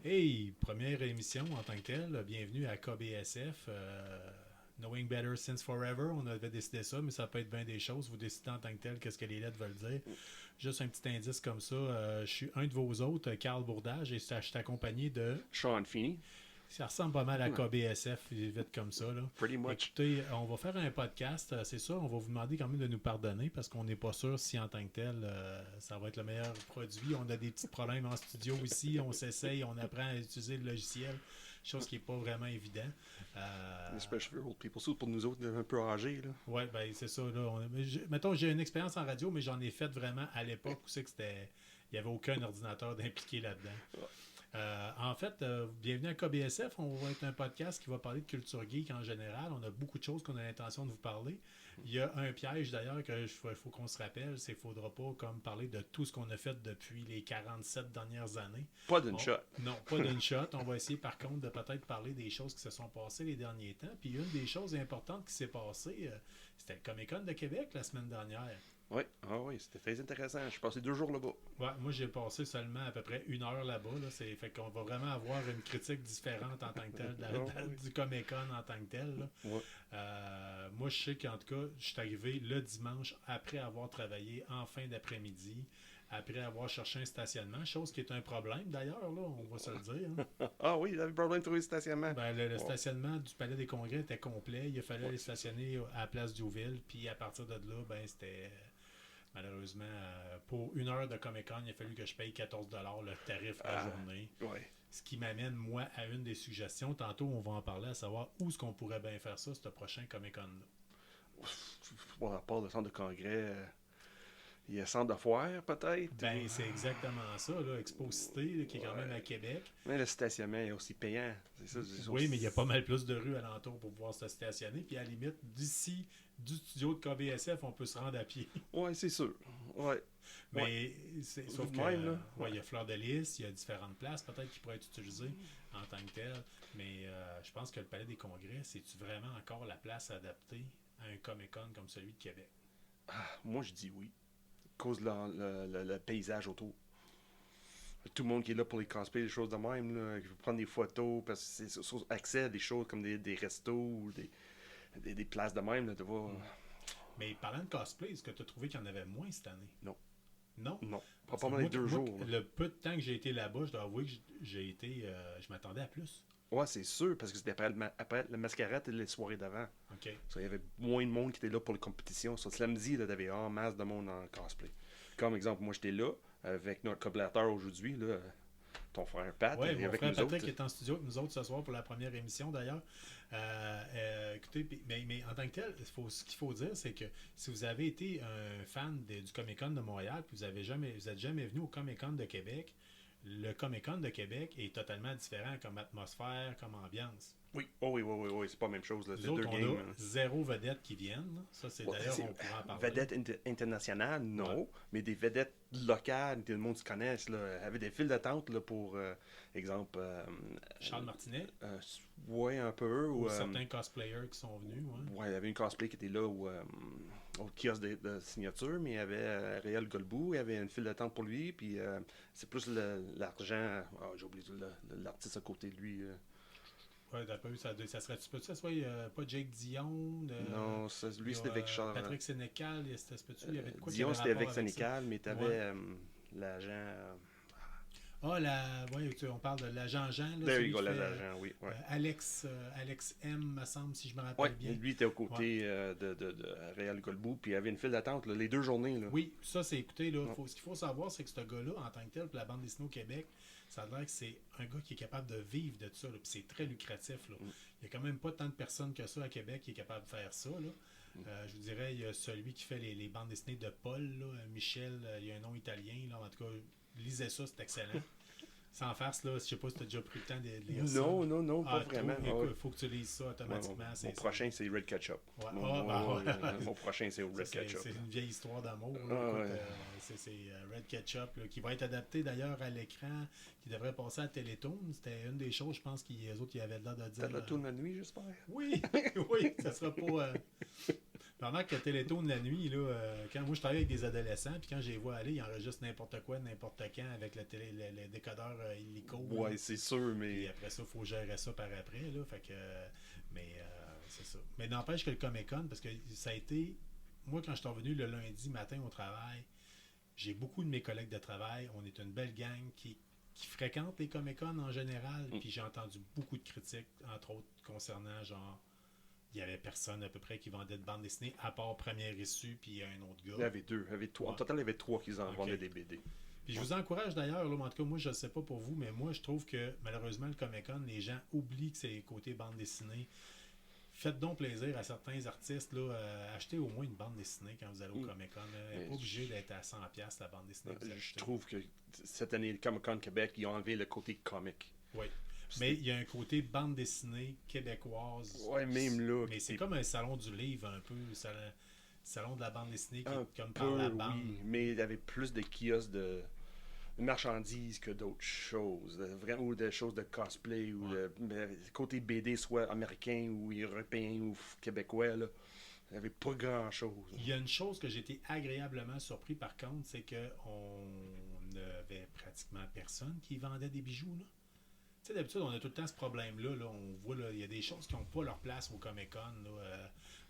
Hey, première émission en tant que telle. Bienvenue à KBSF. Knowing Better Since Forever. On avait décidé ça, mais ça peut être bien des choses. Vous décidez en tant que tel qu'est-ce que les lettres veulent dire. Juste un petit indice comme ça. Je suis un de vos autres, Carl Bourdage, et je suis accompagné de. Sean Feeney. Ça ressemble pas mal à KBSF, vite comme ça. Là. Pretty much. Écoutez, on va faire un podcast, c'est ça. On va vous demander quand même de nous pardonner parce qu'on n'est pas sûr si en tant que tel, ça va être le meilleur produit. On a des petits problèmes en studio ici. On s'essaye, on apprend à utiliser le logiciel, chose qui n'est pas vraiment évident. Especially for old people. Surtout pour nous autres, un peu âgés. Là. Ouais, ben c'est ça. Là. Mettons, j'ai une expérience en radio, mais j'en ai fait vraiment à l'époque où c'est que c'était. Il n'y avait aucun ordinateur d'impliqué là-dedans. En fait, bienvenue à KBSF. On va être un podcast qui va parler de culture geek en général. On a beaucoup de choses qu'on a l'intention de vous parler. Il y a un piège d'ailleurs qu'il faut qu'on se rappelle, c'est qu'il ne faudra pas comme parler de tout ce qu'on a fait depuis les 47 dernières années. Pas d'une shot. Non, pas d'une shot. On va essayer par contre de peut-être parler des choses qui se sont passées les derniers temps. Puis une des choses importantes qui s'est passée, c'était le Comic-Con de Québec la semaine dernière. Oui, c'était très intéressant. Je suis passé 2 jours là-bas. Ouais, moi j'ai passé seulement à peu près 1 heure là-bas. Là. Fait qu'on va vraiment avoir une critique différente en tant que telle du Comic-Con en tant que tel. Là. Ouais. Moi je sais qu'en tout cas, je suis arrivé le dimanche après avoir travaillé en fin d'après-midi, après avoir cherché un stationnement, chose qui est un problème d'ailleurs, là, on va se le dire. Hein. Ah oui, il avait problème de trouver le stationnement. Ben, le stationnement du Palais des Congrès était complet. Il fallait aller stationner à la place d'Youville. Puis à partir de là, ben c'était. Malheureusement, pour 1 heure de Comic-Con, il a fallu que je paye 14$ le tarif la journée. Ouais. Ce qui m'amène, moi, à une des suggestions. Tantôt, on va en parler, à savoir où est-ce qu'on pourrait bien faire ça, ce prochain Comic-Con-là. Bon, à part le centre de congrès, il y a centre de foire, peut-être. Ben, c'est exactement ça, là, Expo Cité, là, qui est quand même à Québec. Mais le stationnement est aussi payant. C'est ça, Oui, mais il y a pas mal plus de rues alentour pour pouvoir se stationner. Puis à la limite, d'ici, du studio de KBSF, on peut se rendre à pied. Ouais, c'est sûr. Ouais. Mais sauf que même, là. il y a Fleur de Lys, il y a différentes places peut-être qui pourraient être utilisées en tant que telles. Mais je pense que le Palais des Congrès, c'est-tu vraiment encore la place adaptée à un Comic-Con comme celui de Québec? Moi, je dis oui. À cause de le paysage autour. Tout le monde qui est là pour les cosplays, des choses de même, là, qui veut prendre des photos, parce que c'est accès à des choses comme des restos ou des places de même, là, de voir. Mais parlant de cosplay, est-ce que tu as trouvé qu'il y en avait moins cette année? Non. Non? Non. Parce Pas que pendant les 2 jours. le peu de temps que j'ai été là-bas, je dois avouer que je m'attendais à plus. Ouais, c'est sûr, parce que c'était après la mascarade et les soirées d'avant. OK. Il y avait moins de monde qui était là pour les compétitions. Sur samedi, il y avait en masse de monde en cosplay. Comme exemple, moi j'étais là avec notre collaborateur aujourd'hui, là, ton frère Pat, Oui, et mon avec frère nous Patrick autres. est en studio avec nous autres ce soir pour la première émission d'ailleurs. Écoutez, mais en tant que tel, ce qu'il faut dire, c'est que si vous avez été un fan du Comic-Con de Montréal, puis vous êtes jamais venu au Comic-Con de Québec, le Comic-Con de Québec est totalement différent comme atmosphère, comme ambiance. Oui, oui, c'est pas la même chose. Là. Nous C'est autres, deux on games. a zéro vedette qui viennent. Là. Ça, c'est Ouais, d'ailleurs, on pourra en parler. vedettes internationales, non. Ouais. Mais des vedettes locales, que le monde se connaisse, là, avait des files d'attente là, pour, exemple. Charles Martinet Ouais, un peu. ou Ou, certains cosplayers qui sont venus. Ouais. ouais, il y avait une cosplay qui était là au kiosque de signature, mais il y avait Réal Golbou, il y avait une file d'attente pour lui, puis c'est plus l'argent. J'ai oublié l'artiste à côté de lui. Ouais, t'as pas vu, ça serait-tu peut-être ça soit pas Jake Dion, Non, lui c'était avec Charles. Patrick Sénécal, il y avait de quoi qui Dion avait c'était avec rapport avec ça? Sénécal, mais t'avais Ouais. l'agent. Ah, on parle de l'agent Jean, là, There celui you go, qui fait, l'agent, oui. Ouais. Alex M, me semble, si je me Ouais, rappelle bien. lui était aux Ouais. côtés de Réal Golbou, puis il y avait une file d'attente là, les 2 journées. Là. Oui, ça, c'est écouté, là, Ouais. ce qu'il faut savoir, c'est que ce gars-là, en tant que tel, pour la bande dessinée au Québec, ça a l'air que c'est un gars qui est capable de vivre de ça, là, puis c'est très lucratif. Là. Il n'y a quand même pas tant de personnes que ça à Québec qui est capable de faire ça. Là. Je vous dirais, il y a celui qui fait les bandes dessinées de Paul, là, Michel, il y a un nom italien, là, en tout cas, lisez ça, c'est excellent. Sans farce, là, je sais pas si tu as déjà pris le temps de lire ça. Non, pas vraiment. Écoute, il faut que tu lises ça automatiquement. Mon prochain, c'est Red Ketchup. Ouais. Mon prochain, c'est Red Ketchup. C'est une vieille histoire d'amour. C'est Red Ketchup là, qui va être adapté d'ailleurs à l'écran, qui devrait passer à Télétoon. C'était une des choses, je pense, les autres qui avaient l'air de dire. T'as la tourne la nuit, j'espère. Oui, oui, ça sera pas. Pendant que Télétoon la nuit, là, quand moi je travaille avec des adolescents, puis quand je les vois aller, ils enregistrent n'importe quoi, n'importe quand avec le décodeur illico. Ouais, c'est sûr, Puis mais. après ça, il faut gérer ça par après. Là, fait que, mais c'est ça. Mais n'empêche que le Comic-Con, parce que ça a été. Moi, quand je suis revenu le lundi matin au travail, j'ai beaucoup de mes collègues de travail. On est une belle gang qui fréquente les Comic-Con en général. Puis j'ai entendu beaucoup de critiques, entre autres, concernant genre. Il y avait personne à peu près qui vendait de bandes dessinées, à part Première Issue, puis un autre gars. Il y avait deux, il y avait trois. Ouais. En total, il y avait trois qui en vendaient des BD. Puis je vous encourage d'ailleurs, là, en tout cas, moi je ne sais pas pour vous, mais moi je trouve que malheureusement le Comic-Con, les gens oublient que c'est côté bande dessinée. Faites donc plaisir à certains artistes, là, achetez au moins une bande dessinée quand vous allez au Comic-Con. Vous n'êtes pas obligé d'être à 100$ la bande dessinée que vous Je achetez. trouve que cette année, le Comic-Con Québec, ils ont enlevé le côté comic. Oui. Mais il y a un côté bande dessinée québécoise. Ouais, même là. Mais c'est comme un salon du livre un peu, salon de la bande dessinée qui Un est comme peu, par la bande. oui, mais il y avait plus de kiosques de marchandises que d'autres choses. Vraiment, ou des choses de cosplay, ou mais côté BD, soit américain, ou européen, ou québécois, là. Il n'y avait pas grand-chose. Il y a une chose que j'ai été agréablement surpris par contre, c'est qu'on n'avait pratiquement personne qui vendait des bijoux. Là. Tu sais, d'habitude, on a tout le temps ce problème-là. Là. On voit, là, il y a des choses qui n'ont pas leur place au Comic-Con.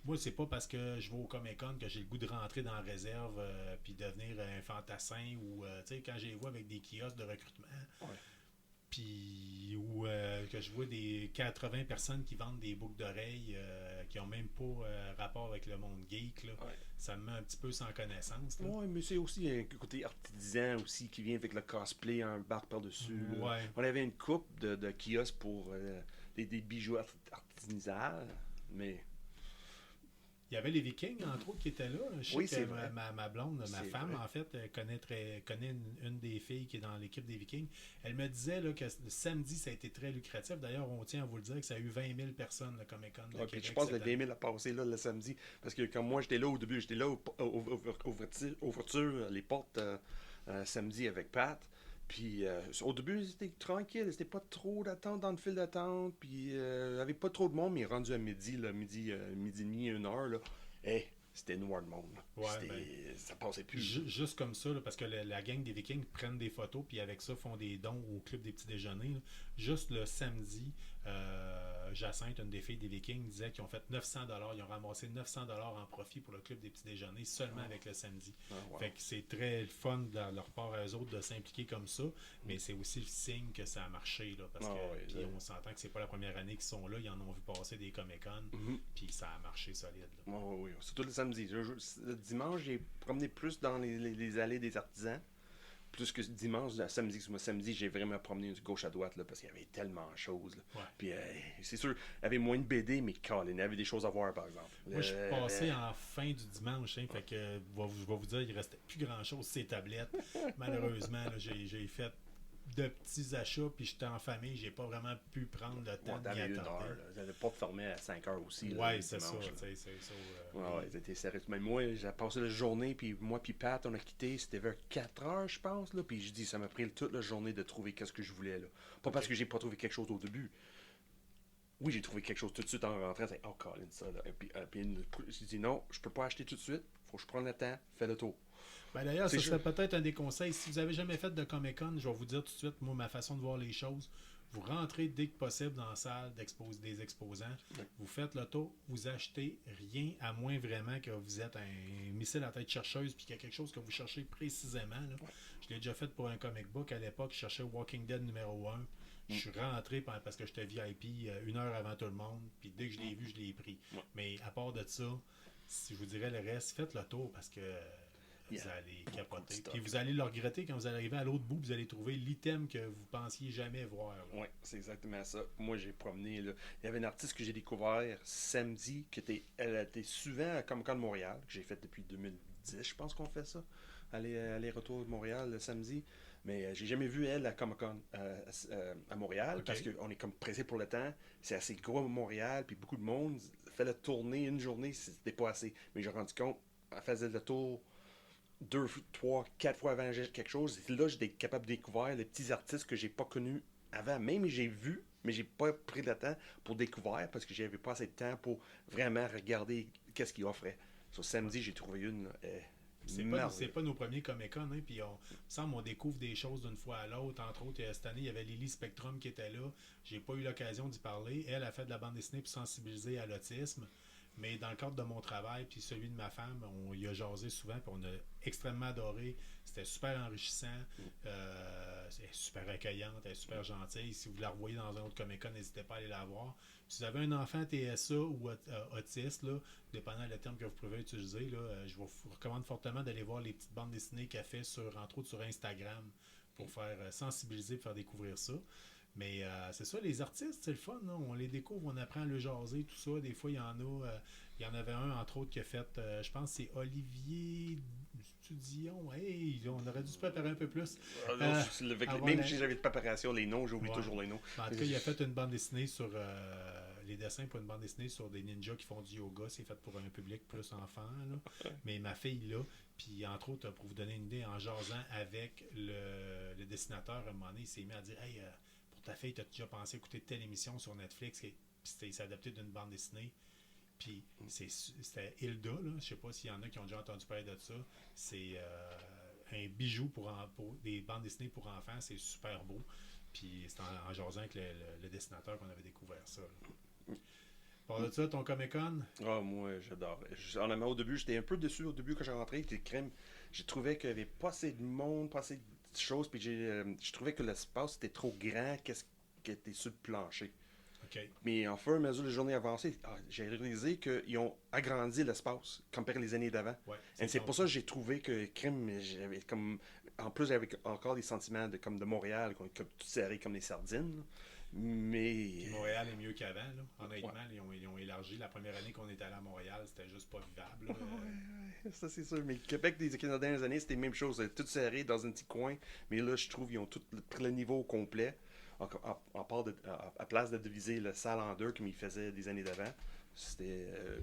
Moi, c'est pas parce que je vais au Comic-Con que j'ai le goût de rentrer dans la réserve puis devenir un fantassin ou, tu sais, quand je les vois avec des kiosques de recrutement. Ouais. Puis, ou que je vois des 80 personnes qui vendent des boucles d'oreilles qui n'ont même pas rapport avec le monde geek. Là. Ouais. Ça me met un petit peu sans connaissance. Oui, mais c'est aussi un côté artisan aussi qui vient avec le cosplay, un bar par-dessus. Ouais. On avait une coupe de kiosques pour des bijoux artisanaux, mais Il y avait les Vikings, entre autres, qui étaient là. Je sais oui, que c'est vrai. ma blonde, ma C'est femme, vrai. en fait, connaît une des filles qui est dans l'équipe des Vikings. Elle me disait là, que le samedi, ça a été très lucratif. D'ailleurs, on tient à vous le dire que ça a eu 20 000 personnes, le Comic-Con de Ouais, Québec. puis je pense que le cette 20 année. 000 a passé là, le samedi. Parce que quand moi j'étais là au début, j'étais là ouverture, les portes samedi avec Pat. Puis au début, c'était tranquille, c'était pas trop d'attente dans le fil d'attente. Puis il n'y avait pas trop de monde, mais rendu à midi, là, midi et demi, 1 heure, là, c'était noir de monde. Là. Ouais, Ça passait plus. Juste comme ça, là, parce que la gang des Vikings prennent des photos, puis avec ça, font des dons au club des petits déjeuners. Là. Juste le samedi, Jacinthe, une des filles des Vikings, disait qu'ils ont fait 900$. Ils ont ramassé 900$ en profit pour le club des petits déjeuners seulement avec le samedi. Wow. Fait que c'est très fun de leur part à eux autres de s'impliquer comme ça, mais c'est aussi le signe que ça a marché. Là, parce que puis on s'entend que c'est pas la première année qu'ils sont là. Ils en ont vu passer des Comic-Con, puis ça a marché solide. Là. Oui, surtout le samedi. Le dimanche, j'ai promené plus dans les allées des artisans. Plus que dimanche, samedi. Moi, samedi, j'ai vraiment promené de gauche à droite là, parce qu'il y avait tellement de choses. Là. Ouais. Puis c'est sûr, il y avait moins de BD, mais Colin, il y avait des choses à voir, par exemple. Moi, je suis passé en fin du dimanche, hein, fait que je vais vous dire, il restait plus grand-chose sur ces tablettes. Malheureusement, là, j'ai fait de petits achats, puis j'étais en famille, j'ai pas vraiment pu prendre le temps d'y t'avais 1 attendre. heure. J'avais pas fermé à 5 heures aussi. Là, Ouais, le c'est ça. dimanche, là. C'est ça. Ouais, c'était sérieux. Mais moi, j'ai passé la journée, puis moi, puis Pat, on a quitté, c'était vers 4 heures, je pense, là. Puis je dis, ça m'a pris toute la journée de trouver qu'est-ce que je voulais, là. Pas parce que j'ai pas trouvé quelque chose au début. Oui, j'ai trouvé quelque chose tout de suite en rentrant. C'est, oh, Colin, ça, là. Et puis j'ai dit, non, je peux pas acheter tout de suite. Faut que je prenne le temps, fais le tour. Ben d'ailleurs, ce C'est serait peut-être un des conseils. Si vous avez jamais fait de Comic-Con, je vais vous dire tout de suite, moi, ma façon de voir les choses. Vous rentrez dès que possible dans la salle des exposants. Vous faites le tour, vous achetez rien, à moins vraiment que vous êtes un missile à tête chercheuse puis qu'il y a quelque chose que vous cherchez précisément. Là. Je l'ai déjà fait pour un comic book à l'époque. Je cherchais Walking Dead numéro 1. Je suis rentré parce que j'étais VIP 1 heure avant tout le monde. Puis dès que je l'ai vu, je l'ai pris. Mais à part de ça, si je vous dirais le reste, faites le tour parce que vous allez capoter. Puis vous allez le regretter quand vous allez arriver à l'autre bout, vous allez trouver l'item que vous pensiez jamais voir. Oui, c'est exactement ça. Moi, j'ai promené. Là. Il y avait une artiste que j'ai découvert samedi, elle était souvent à Comic-Con de Montréal, que j'ai fait depuis 2010, je pense qu'on fait ça. Aller-retour de Montréal le samedi. Mais j'ai jamais vu elle à Comic-Con à Montréal, parce qu'on est comme pressé pour le temps. C'est assez gros à Montréal, puis beaucoup de monde. Fait la tournée une journée, c'était pas assez. Mais j'ai rendu compte, elle faisait le tour 2, 3, 4 fois avant quelque chose. Et là, j'étais capable de découvrir les petits artistes que j'ai pas connus avant. Même j'ai vu, mais j'ai pas pris le temps pour découvrir parce que j'avais pas assez de temps pour vraiment regarder qu'est-ce qu'ils offraient. Sur samedi, j'ai trouvé une. Là, c'est pas nos premiers Comic-Con, hein, puis il me semble on découvre des choses d'une fois à l'autre. Entre autres, cette année, il y avait Lily Spectrum qui était là. J'ai pas eu l'occasion d'y parler. Elle a fait de la bande dessinée pour sensibiliser à l'autisme. Mais dans le cadre de mon travail, puis celui de ma femme, on y a jasé souvent, puis on a extrêmement adoré. C'était super enrichissant. Elle est super accueillante, elle est super gentille. Si vous la revoyez dans un autre Comic-Con, n'hésitez pas à aller la voir. Si vous avez un enfant TSA ou autiste, là, dépendant du terme que vous pouvez utiliser, là, je vous recommande fortement d'aller voir les petites bandes dessinées qu'elle fait, entre autres sur Instagram, pour faire sensibiliser et faire découvrir ça. Mais c'est ça, les artistes, c'est le fun. Là. On les découvre, on apprend à le jaser, tout ça. Des fois, il y en a. Il y en avait un, entre autres, qui a fait, je pense, c'est Olivier Dion. Hey, on aurait dû se préparer un peu plus. Même si j'avais de préparation, les noms, j'oublie toujours les noms. En tout cas, il a fait une bande dessinée sur les dessins pour une bande dessinée sur des ninjas qui font du yoga. C'est fait pour un public plus enfant. Là. Mais ma fille, là, puis entre autres, pour vous donner une idée, en jasant avec le dessinateur, à un moment donné, il s'est mis à dire Hey, ta fille, t'as déjà pensé écouter telle émission sur Netflix, puis c'est adapté d'une bande dessinée. Puis c'était Hilda, là. Je sais pas s'il y en a qui ont déjà entendu parler de ça. C'est un bijou pour des bandes dessinées pour enfants. C'est super beau. Puis c'est en jasant avec le dessinateur qu'on avait découvert ça. Par de ça, ton Comic-Con? Ah, moi, j'adore. Au début, j'étais un peu déçu au début quand j'ai rentré. J'ai trouvé qu'il n'y avait pas assez de monde, pas assez de choses. Puis je trouvais que l'espace était trop grand. Qu'est-ce qui était sur le plancher? Okay. Mais en fur et à mesure les journées avancées, j'ai réalisé qu'ils ont agrandi l'espace comparé les années d'avant. Ouais, c'est pour ça que j'ai trouvé que j'avais comme. En plus, j'avais encore des sentiments de Montréal, comme tout serré comme des sardines. Là. Mais. Puis Montréal est mieux qu'avant, là. Honnêtement. Ouais. Ils ont élargi. La première année qu'on était allé à Montréal, c'était juste pas vivable. Ouais, ça c'est sûr. Mais le Québec des dernières années, c'était la même chose. C'était tout serré dans un petit coin. Mais là, je trouve qu'ils ont tout pris le niveau au complet. À place de diviser la salle en deux comme ils faisaient des années d'avant.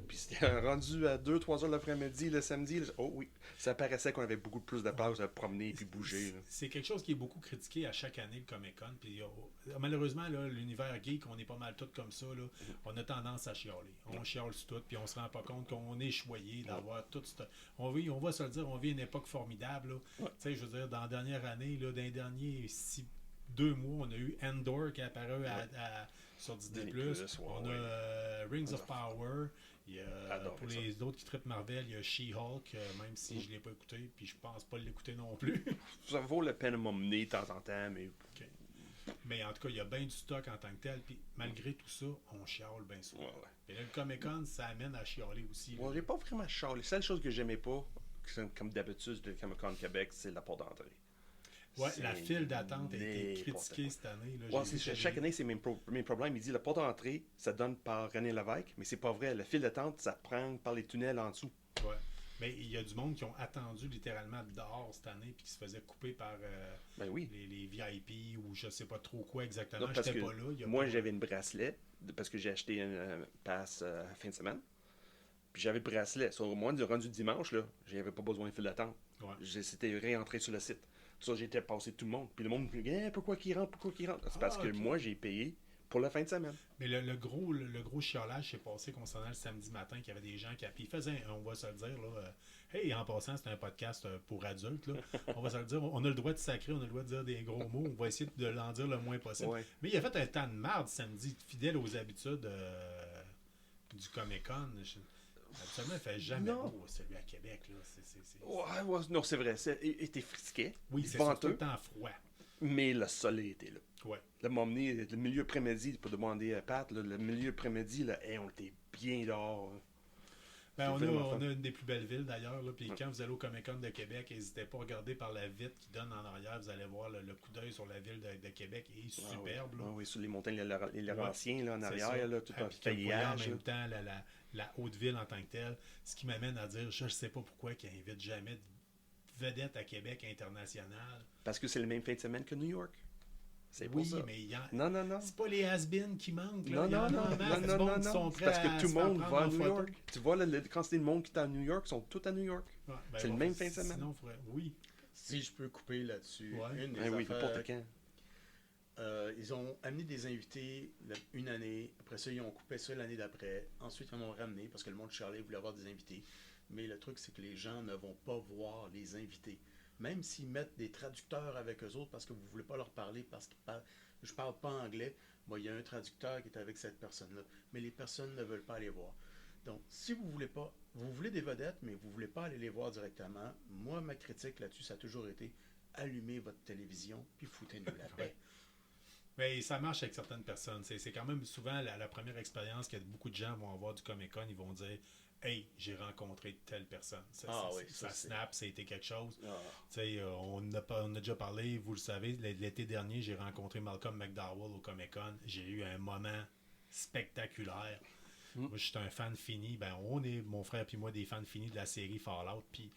Puis c'était rendu à 2-3 heures l'après-midi, le samedi. Oh oui, ça paraissait qu'on avait beaucoup plus de place à promener et bouger. Là. C'est quelque chose qui est beaucoup critiqué à chaque année, le Comic-Con. Puis, malheureusement, là, l'univers geek, on est pas mal tous comme ça. Là. On a tendance à chialer. On chiale sur tout, puis on se rend pas compte qu'on est choyé d'avoir tout ce... On va se le dire, on vit une époque formidable. Tu sais, je veux dire, dans la dernière année, là, dans les derniers 2 mois, on a eu Endor qui est apparu sur Disney+. On a Rings of Power. Il y a, pour les autres qui traitent Marvel, il y a She-Hulk, même si je ne l'ai pas écouté, puis je pense pas l'écouter non plus. Ça vaut la peine de m'emmener de temps en temps, mais... Okay. Mais en tout cas, il y a bien du stock en tant que tel, puis malgré tout ça, on chiale bien souvent. Ouais. Et là, le Comic-Con, ça amène à chialer aussi. J'ai pas vraiment chialé. La seule chose que j'aimais pas, comme d'habitude, de Comic-Con Québec, c'est la porte d'entrée. Ouais, la file d'attente a été critiquée cette année. Là, chaque année, c'est le même problème. Il dit la porte d'entrée, ça donne par René Lévesque, mais c'est pas vrai. La file d'attente, ça prend par les tunnels en dessous. Ouais. Mais il y a du monde qui ont attendu littéralement dehors cette année puis qui se faisait couper par les VIP ou je sais pas trop quoi exactement. J'étais pas là. Moi, j'avais une bracelet parce que j'ai acheté un pass fin de semaine. Puis j'avais le bracelet. Sur moi, rendu dimanche, là, j'avais pas besoin de file d'attente. Ouais. C'était réentré sur le site. Ça, j'étais passé tout le monde. Puis le monde me dit pourquoi qu'il rentre? C'est parce que moi, j'ai payé pour la fin de semaine. Mais le gros chiolage s'est passé concernant le samedi matin, qu'il y avait des gens qui... Puis ils faisaient, on va se le dire, là, hey, en passant, c'est un podcast pour adultes, là. On va se le dire, on a le droit de sacrer, on a le droit de dire des gros mots, on va essayer de l'en dire le moins possible. Ouais. Mais il a fait un temps de marde samedi, fidèle aux habitudes du Comic-Con. Absolument, il fait jamais beau, celui à Québec. Là. Ouais, non, c'est vrai. Il était frisquet. Oui, c'est tout le temps froid. Mais le soleil était là. Ouais. Là, m'a emmené le milieu après-midi, pour demander à Pat, là, le milieu après-midi, là, on était bien dehors. Ben, on a une des plus belles villes d'ailleurs. Puis quand vous allez au Comic-Con de Québec, n'hésitez pas à regarder par la vitre qui donne en arrière. Vous allez voir le coup d'œil sur la ville de Québec est superbe. Oui, sur les montagnes, les Laurentiens là, en arrière, là, tout un feuillage. En même temps, la haute ville en tant que telle. Ce qui m'amène à dire, je ne sais pas pourquoi ils n'invitent jamais de vedettes à Québec internationales. Parce que c'est le même fin de semaine que New York. C'est pour ça. Mais non. C'est pas les has-been qui manquent. Là. Non. C'est parce que tout le monde va à New York. Tu vois, quand c'est le monde qui est à New York, ils sont tous à New York. Ouais, c'est le même fin de semaine. Sinon, oui. Si je peux couper là-dessus. Ouais. Oui, n'importe quand. Ils ont amené des invités une année. Après ça, ils ont coupé ça l'année d'après. Ensuite, ils en ont ramené parce que le monde de Charlie voulait avoir des invités. Mais le truc, c'est que les gens ne vont pas voir les invités. Même s'ils mettent des traducteurs avec eux autres parce que vous ne voulez pas leur parler parce qu'ils parlent, je ne parle pas anglais, moi, il y a un traducteur qui est avec cette personne-là. Mais les personnes ne veulent pas aller voir. Donc, si vous voulez pas, vous voulez des vedettes, mais vous ne voulez pas aller les voir directement, moi, ma critique là-dessus, ça a toujours été allumez votre télévision puis foutez-nous la paix. Mais ça marche avec certaines personnes. C'est quand même souvent la première expérience que beaucoup de gens vont avoir du Comic-Con. Ils vont dire hey, j'ai rencontré telle personne. Ça snap, ça a été quelque chose. On a déjà parlé, vous le savez, l'été dernier, j'ai rencontré Malcolm McDowell au Comic-Con. J'ai eu un moment spectaculaire. Moi, je suis un fan fini. On est, mon frère et moi, des fans finis de la série Fallout. Puis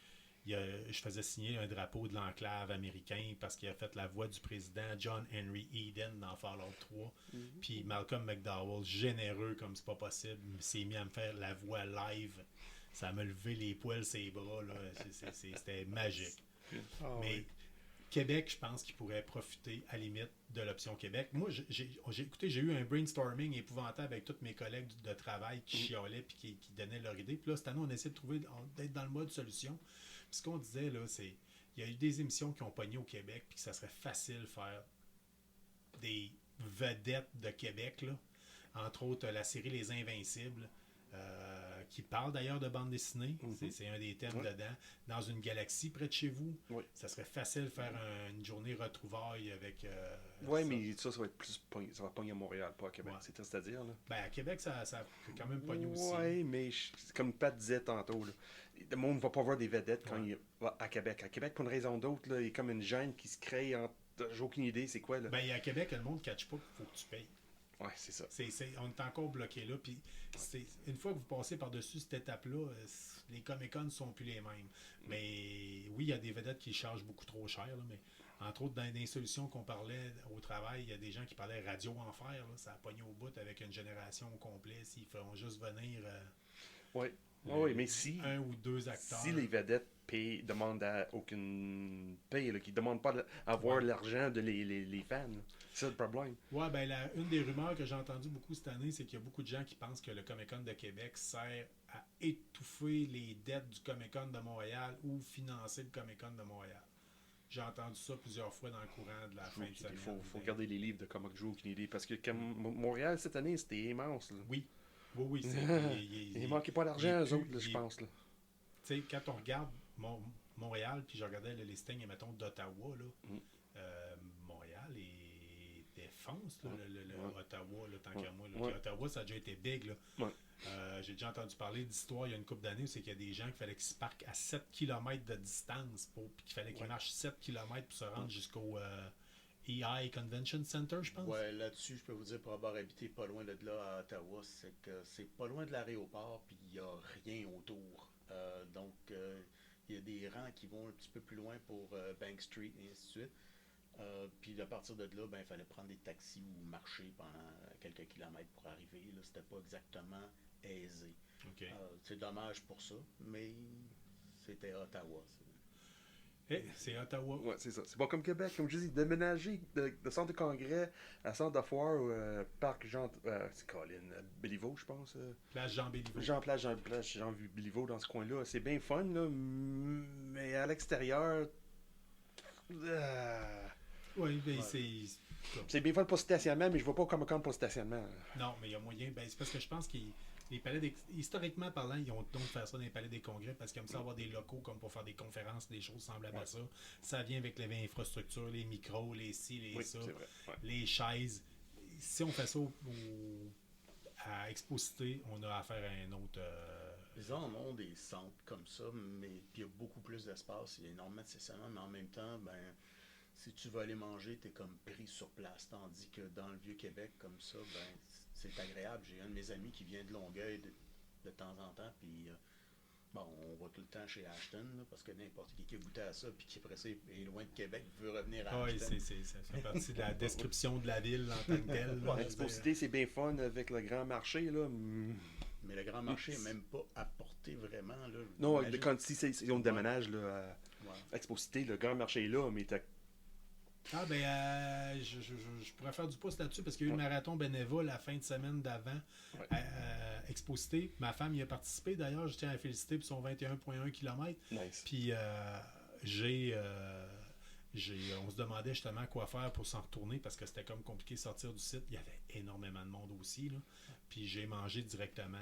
je faisais signer un drapeau de l'enclave américain parce qu'il a fait la voix du président John Henry Eden dans Fallout 3. Puis Malcolm McDowell, généreux comme c'est pas possible, s'est mis à me faire la voix live. Ça m'a levé les poils ses bras. Là. C'était magique. Mais Québec, je pense qu'il pourrait profiter à la limite de l'option Québec. Moi, j'ai eu un brainstorming épouvantable avec tous mes collègues de travail qui chiolaient et qui donnaient leur idée. Puis là, cette année, on essaie d'être dans le mode solution. Puis ce qu'on disait, là, c'est il y a eu des émissions qui ont pogné au Québec puis que ça serait facile de faire des vedettes de Québec, là. Entre autres, la série Les Invincibles, qui parle d'ailleurs de bande dessinée. C'est un des thèmes dedans. Dans une galaxie près de chez vous, ça serait facile de faire une journée retrouvaille avec... mais ça va être plus ça va pogner à Montréal, pas à Québec. C'est-à-dire, là. À Québec, ça peut quand même pogner aussi. Oui, mais comme Pat disait tantôt, là, le monde ne va pas voir des vedettes quand il va à Québec. À Québec, pour une raison d'autre, là, il y a comme une gêne qui se crée entre... J'ai aucune idée, c'est quoi, là? À Québec, le monde ne catch pas qu'il faut que tu payes. Oui, c'est ça. On est encore bloqué là. Puis une fois que vous passez par-dessus cette étape-là, les Comic-Con ne sont plus les mêmes. Mais oui, il y a des vedettes qui chargent beaucoup trop cher. Là, mais entre autres, dans les solutions qu'on parlait au travail, il y a des gens qui parlaient radio enfer. Là, ça a pogné au bout avec une génération au complet. S'ils feront juste venir mais si un ou deux acteurs. Si les vedettes demandent à aucune paye, qui ne demandent pas à avoir l'argent de les fans. C'est ça le problème. Oui, une des rumeurs que j'ai entendues beaucoup cette année, c'est qu'il y a beaucoup de gens qui pensent que le Comic-Con de Québec sert à étouffer les dettes du Comic-Con de Montréal ou financer le Comic-Con de Montréal. J'ai entendu ça plusieurs fois dans le courant de la fin de semaine. Il faut regarder les livres de Comic Joe Kennedy parce que Montréal, cette année, c'était immense. Là. Oui. Il manquait pas d'argent, eux autres, je pense. Tu sais, quand on regarde Montréal, puis je regardais le listing, mettons, d'Ottawa, Montréal et défonce Ottawa, là, tant qu'à moi. Là. Ottawa, ça a déjà été big. Là. J'ai déjà entendu parler d'histoire il y a une couple d'années où c'est qu'il y a des gens qui fallait qu'ils se parquent à 7 km de distance puis qu'il fallait qu'ils marchent 7 km pour se rendre jusqu'au EI Convention Center, je pense. Ouais, là-dessus, je peux vous dire, pour avoir habité pas loin de là à Ottawa, c'est que c'est pas loin de l'aéroport puis il n'y a rien autour. Donc, il y a des rangs qui vont un petit peu plus loin pour Bank Street et ainsi de suite. Puis à partir de là, il fallait prendre des taxis ou marcher pendant quelques kilomètres pour arriver. Là, c'était pas exactement aisé. C'est dommage pour ça, mais c'était Ottawa. C'est Ottawa. Oui, c'est ça. C'est pas comme Québec, comme je dis, déménager de centre de congrès à centre de foire ou parc Jean... c'est Colin, Béliveau, je pense. Place Jean Béliveau. Place Jean Béliveau dans ce coin-là. C'est bien fun, là, mais à l'extérieur... Oui, mais c'est bien fun pour le stationnement, mais je vois pas comme pour le stationnement. Non, mais il y a moyen. C'est parce que je pense qu'ils... historiquement parlant, ils ont donc faire ça dans les palais des congrès parce qu'ils aiment ça avoir des locaux comme pour faire des conférences, des choses semblables à ça. Ça vient avec les infrastructures, les micros, les ci, les ça, les chaises. Si on fait ça à Exposité, on a affaire à un autre... Ils en ont des centres comme ça, mais il y a beaucoup plus d'espace. Il y a énormément de stationnement, mais en même temps, si tu veux aller manger, tu es comme pris sur place. Tandis que dans le Vieux-Québec, comme ça, c'est agréable. J'ai un de mes amis qui vient de Longueuil de temps en temps, puis on va tout le temps chez Ashton, là, parce que n'importe qui a goûté à ça, puis qui après ça est loin de Québec, veut revenir à Ashton. Oui, ça fait partie de la description de la ville en tant que telle. Exposité, c'est bien fun avec le Grand Marché, là. Mais le Grand Marché n'est même pas apporté vraiment. Là, non, quand si on déménage là, à Exposité, le Grand Marché est là, mais Ah, ben, je pourrais faire du pouce là-dessus parce qu'il y a eu le marathon bénévole la fin de semaine d'avant Exposité. Ma femme y a participé d'ailleurs. Je tiens à la féliciter pour son 21,1 km. Nice. Puis, on se demandait justement quoi faire pour s'en retourner parce que c'était comme compliqué de sortir du site. Il y avait énormément de monde aussi. Là. Puis, j'ai mangé directement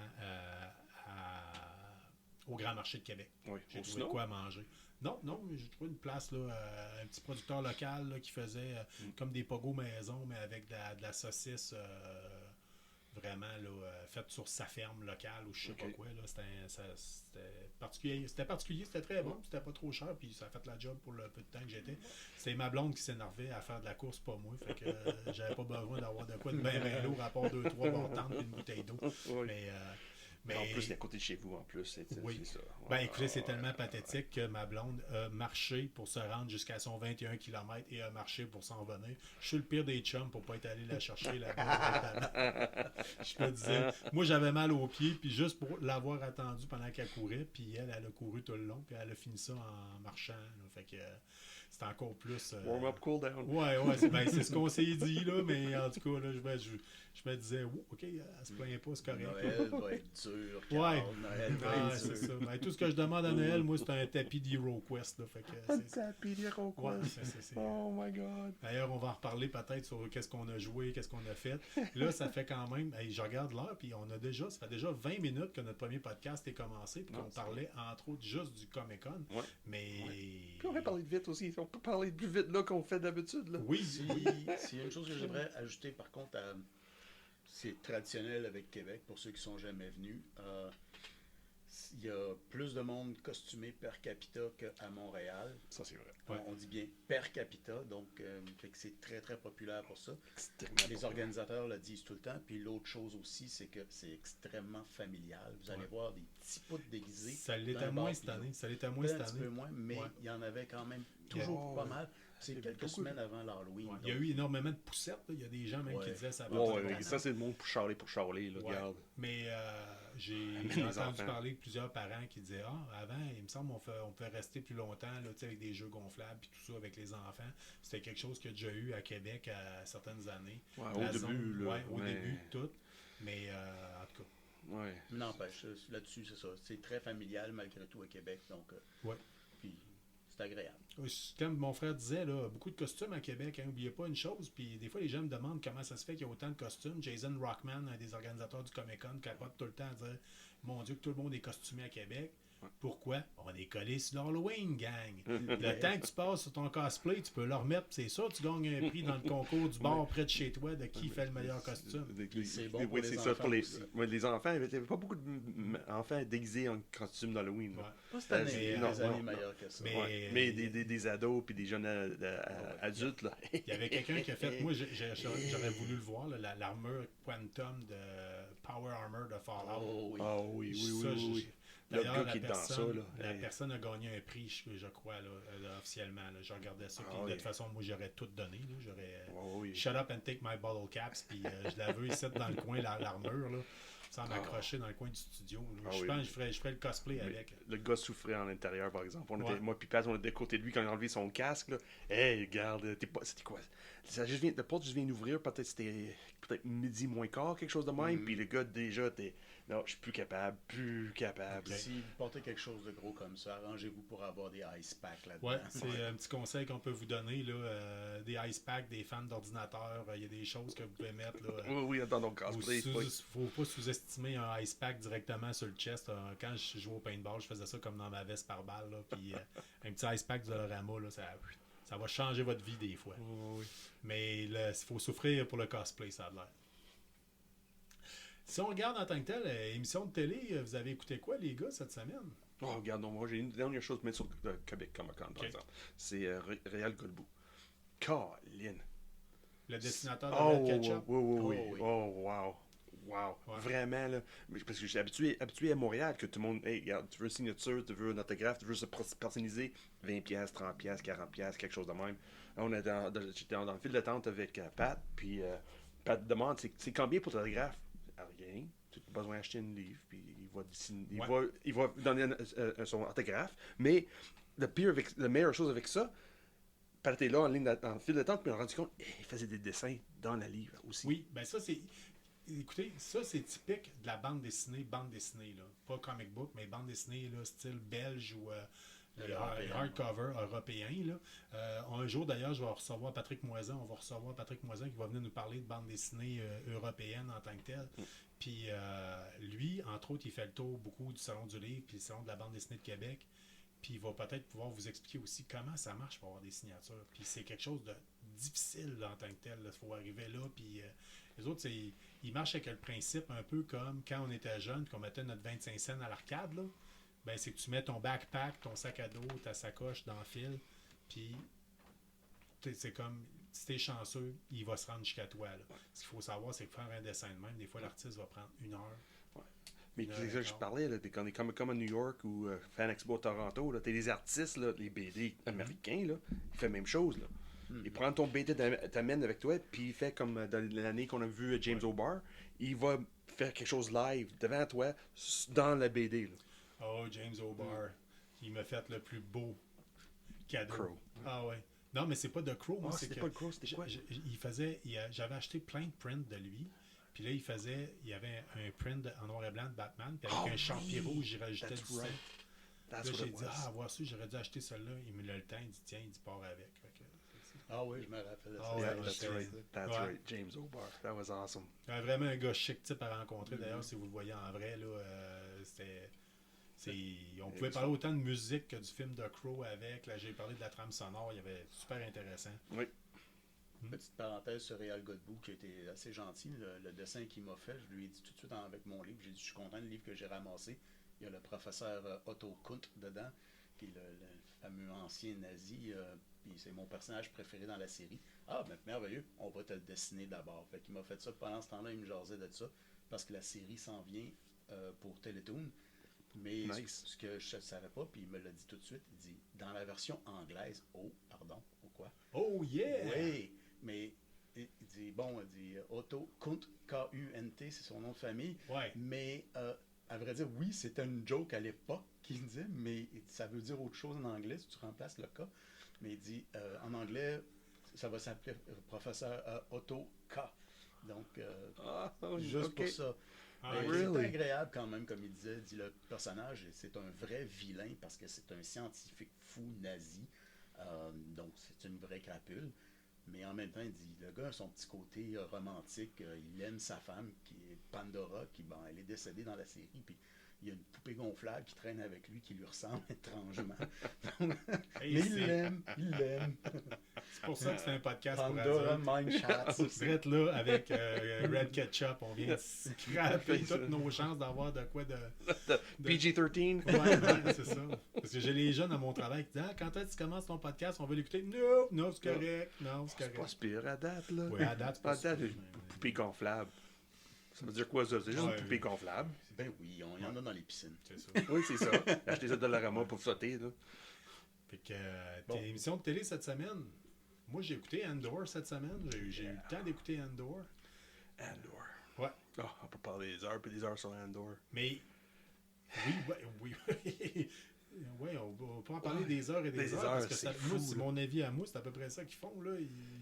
au Grand Marché de Québec. Oui. J'ai trouvé quoi manger. Non, mais j'ai trouvé une place, là, un petit producteur local là, qui faisait comme des pogos maison, mais avec de la saucisse vraiment là, faite sur sa ferme locale ou je sais pas quoi. Là. C'était particulier. C'était particulier, c'était très bon, c'était pas trop cher, puis ça a fait la job pour le peu de temps que j'étais. C'était ma blonde qui s'énervait à faire de la course, pas moi. Fait que j'avais pas besoin d'avoir de quoi de bien lourd à part 2-3 barres et une bouteille d'eau. Mais en plus, c'est à côté de chez vous, en plus. C'est ça. Ben écoutez, c'est tellement pathétique que ma blonde a marché pour se rendre jusqu'à son 21 km et a marché pour s'en venir. Je suis le pire des chums pour pas être allé la chercher là-bas. Je me disais, moi j'avais mal aux pieds, puis juste pour l'avoir attendu pendant qu'elle courait, puis elle a couru tout le long, puis elle a fini ça en marchant. Là. Fait que c'est encore plus... Warm-up, cool down. Ouais, c'est ce qu'on s'est dit, là, mais en tout cas, là, je me disais, OK, elle se plaint pas, c'est correct. Noël va être dur. Ouais, Noël va être c'est dur. ça. Ben, tout ce que je demande à Noël, moi, c'est un tapis d'HeroQuest. Là, fait que Un tapis d'HeroQuest. Ouais, Oh my God. D'ailleurs, on va en reparler peut-être sur qu'est-ce qu'on a joué, qu'est-ce qu'on a fait. Là, ça fait quand même, je regarde l'heure, puis ça fait déjà 20 minutes que notre premier podcast est commencé, puis qu'on parlait entre autres juste du Comic-Con. Ouais. Mais... Puis on va parler de vite aussi. On peut parler plus vite là qu'on fait d'habitude. Là. Oui. S'il y a une chose que j'aimerais ajouter, par contre, c'est traditionnel avec Québec, pour ceux qui sont jamais venus. Il y a plus de monde costumé per capita qu'à Montréal. Ça, c'est vrai. On dit bien per capita, donc fait que c'est très, très populaire pour ça. Les organisateurs le disent tout le temps. Puis l'autre chose aussi, c'est que c'est extrêmement familial. Vous allez voir des petits poutres déguisés. Ça l'était moins cette année. Un petit peu moins, mais il y en avait quand même toujours pas mal. C'est quelques semaines avant l'Halloween. Il y a eu énormément de poussettes. Là. Il y a des gens même qui disaient ça. Ça, c'est le monde pour Charlie, là, regarde. Mais j'ai entendu parler de plusieurs parents qui disaient avant, il me semble on pouvait rester plus longtemps là, avec des jeux gonflables et tout ça avec les enfants. C'était quelque chose qu'il y a déjà eu à Québec à certaines années. Au début, tout. Mais en tout cas. Ouais. Mais n'empêche, là-dessus, c'est ça. C'est très familial malgré tout à Québec. Donc, puis c'est agréable. Comme mon frère disait, là, beaucoup de costumes à Québec. N'oubliez pas une chose, puis des fois les gens me demandent comment ça se fait qu'il y a autant de costumes. Jason Rockman, un des organisateurs du Comic-Con, capote tout le temps à dire mon Dieu, que tout le monde est costumé à Québec. Pourquoi? On est collé sur l'Halloween, gang. Le temps que tu passes sur ton cosplay, tu peux le remettre. C'est ça, tu gagnes un prix dans le concours du bar près de chez toi de qui fait le meilleur costume. C'est bon pour les enfants. Les enfants, il n'y avait pas beaucoup d'enfants déguisés en costume d'Halloween. Pas cette année, des années meilleures que ça. Mais des ados puis des jeunes adultes. Là. Il y avait quelqu'un qui a fait, moi j'aurais voulu le voir, l'armure Quantum de Power Armor de Fallout. Oui. D'ailleurs, la personne a gagné un prix, je crois, là, officiellement. Là. Je regardais ça. Puis, de toute façon, moi, j'aurais tout donné. Là. J'aurais shut up and take my bottle caps. Puis je la veux ici dans le coin, l'armure. Là, sans m'accrocher dans le coin du studio. Je pense que je ferais le cosplay avec. Le gars souffrait en l'intérieur, par exemple. Moi puis Pat, on était de côté de lui quand il a enlevé son casque. Là. Hey, regarde, c'était quoi? La porte juste vient d'ouvrir. Peut-être c'était midi moins quart, quelque chose de même. Puis le gars, déjà, non, je suis plus capable. Okay. Si vous portez quelque chose de gros comme ça, arrangez-vous pour avoir des ice packs là-dedans. Ouais, c'est un petit conseil qu'on peut vous donner. Là, des ice packs, des fans d'ordinateur, il y a des choses que vous pouvez mettre. Là, oui, dans ton cosplay. Il ne faut pas sous-estimer un ice pack directement sur le chest. Quand je jouais au paintball, je faisais ça comme dans ma veste par balle. Là, puis un petit ice pack du Dollarama, là, ça va changer votre vie des fois. Mais il faut souffrir pour le cosplay, ça a l'air. Si on regarde en tant que tel, émission de télé, vous avez écouté quoi, les gars, cette semaine? Regarde, moi, j'ai une dernière chose à mettre sur Québec Comic-Con, par exemple. C'est Réal Golbou. Colin. Le dessinateur de Red Ketchup? Oui. Wow. Ouais. Vraiment, là. Parce que je suis habitué à Montréal que tout le monde, hey, regarde, tu veux une signature, tu veux un autographe, tu veux se personnaliser, 20$, 30$, 40$, quelque chose de même. Là, j'étais dans le fil d'attente avec Pat, puis Pat demande, c'est combien pour l'autographe? Rien. Tu as besoin d'acheter une livre, puis il va dessiner, il va donner son autographe. Mais la meilleure chose avec ça, était là en fil d'attente, puis on a rendu compte, il faisait des dessins dans la livre aussi. Oui, ben ça, c'est. Écoutez, ça, c'est typique de la bande dessinée, là. Pas comic book, mais bande dessinée, là, style belge ou les hardcover européens, là. Un jour, d'ailleurs, je vais recevoir Patrick Moisan. On va recevoir Patrick Moisan qui va venir nous parler de bande dessinée européenne en tant que telle. Puis lui, entre autres, il fait le tour beaucoup du Salon du Livre puis du Salon de la bande dessinée de Québec. Puis il va peut-être pouvoir vous expliquer aussi comment ça marche pour avoir des signatures. Puis c'est quelque chose de difficile là, en tant que tel. Il faut arriver là. Puis les autres, ils marchent avec le principe un peu comme quand on était jeune qu'on mettait notre 25 cents à l'arcade. Là. Ben, c'est que tu mets ton backpack, ton sac à dos, ta sacoche dans le fil. Puis c'est comme, si t'es chanceux, il va se rendre jusqu'à toi. Là. Ce qu'il faut savoir, c'est que faire un dessin de même, des fois, l'artiste va prendre 1 heure. Mais c'est ça que je parlais, là, quand on est comme à New York ou Fan Expo à Toronto, t'as des artistes, là, les BD américains, là, ils font la même chose. Là. Ils prennent ton BD, t'amènes avec toi, puis il fait comme dans l'année qu'on a vu James O'Barr, il va faire quelque chose live devant toi dans la BD. Là. Oh, James O'Barr, il m'a fait le plus beau cadeau. Crow. Ah ouais. Non, mais c'est pas de Crow. Moi, c'était pas le Crow, c'était quoi? J'avais acheté plein de prints de lui. Puis là, il y avait un print en noir et blanc de Batman. Puis avec un champion rouge, j'y rajoutais du sang. Là, j'ai dit, voir ça, j'aurais dû acheter celui-là. Il me l'a le temps, il dit, tiens, il dit, pars avec. Oui, je me rappelle de ça. Ah, ouais, That's right. James O'Barr. That was awesome. Vraiment un gars chic type à rencontrer. D'ailleurs, si vous le voyez en vrai, là, on pouvait parler autant de musique que du film de Crow avec. Là, j'ai parlé de la trame sonore. Il y avait super intéressant. Oui. Petite parenthèse sur Réal Godbout qui a été assez gentil. Le dessin qu'il m'a fait, je lui ai dit tout de suite avec mon livre. J'ai dit, je suis content du livre que j'ai ramassé. Il y a le professeur Otto Kunt dedans, qui est le fameux ancien nazi. Puis c'est mon personnage préféré dans la série. Ah, ben merveilleux, on va te le dessiner d'abord. Fait qu'il m'a fait ça. Pendant ce temps-là, il me jasait de ça, parce que la série s'en vient pour Teletoon. Mais ce que je ne savais pas, puis il me l'a dit tout de suite, il dit, dans la version anglaise, ou quoi? Oh yeah! Oui, mais il dit, Otto Kunt, K-U-N-T, c'est son nom de famille. Ouais. Mais à vrai dire, oui, c'était une joke à l'époque qu'il disait, mais ça veut dire autre chose en anglais si tu remplaces le K. Mais il dit, en anglais, ça va s'appeler professeur Otto K. Donc, juste pour ça. C'est agréable quand même, comme il disait. Dit le personnage, c'est un vrai vilain parce que c'est un scientifique fou nazi. Donc, c'est une vraie crapule. Mais en même temps, il dit, le gars a son petit côté romantique. Il aime sa femme, qui est Pandora, qui, elle est décédée dans la série. Puis, il y a une poupée gonflable qui traîne avec lui, qui lui ressemble étrangement. Mais il l'aime. C'est pour ça que c'est un podcast Pandora Mind Chat. On serait là avec Red Ketchup. On vient de scraper toutes nos chances d'avoir de quoi de PG-13. Ouais, c'est ça. Parce que j'ai les jeunes à mon travail qui disent quand est-ce que tu commences ton podcast, on va l'écouter. Non, c'est correct. Non, c'est correct. C'est pas si pire à date, là. Oui, à date, c'est pas si pire. Une poupée gonflable. Ça veut dire quoi, ça? C'est juste une poupée gonflable. Ben oui, il y en a dans les piscines. C'est ça. Oui, c'est ça. Acheter ça de Dollarama pour sauter, là. Fait que tes émissions de télé cette semaine, moi j'ai écouté Andor cette semaine. J'ai eu le temps d'écouter Andor. Andor. Ouais. Oh, on peut parler des heures et des heures sur Andor. Mais oui. Oui, on peut en parler des heures et des heures. Parce que moi, c'est mon avis à moi, c'est à peu près ça qu'ils font. Là.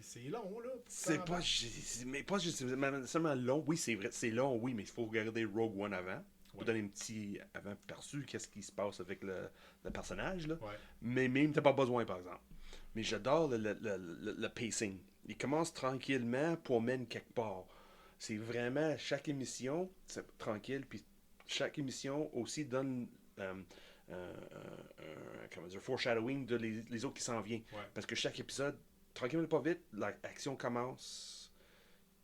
C'est long, là. C'est pas seulement long. Oui, c'est vrai, c'est long, oui, mais il faut regarder Rogue One avant. Pour donner un petit avant-perçu, qu'est-ce qui se passe avec le personnage. Là. Ouais. Mais même, t'as pas besoin, par exemple. Mais j'adore le pacing. Il commence tranquillement pour mène quelque part. C'est vraiment, chaque émission, c'est tranquille, puis chaque émission aussi donne comment dire, foreshadowing de les autres qui s'en viennent. Ouais. Parce que chaque épisode, tranquillement pas vite, l'action commence.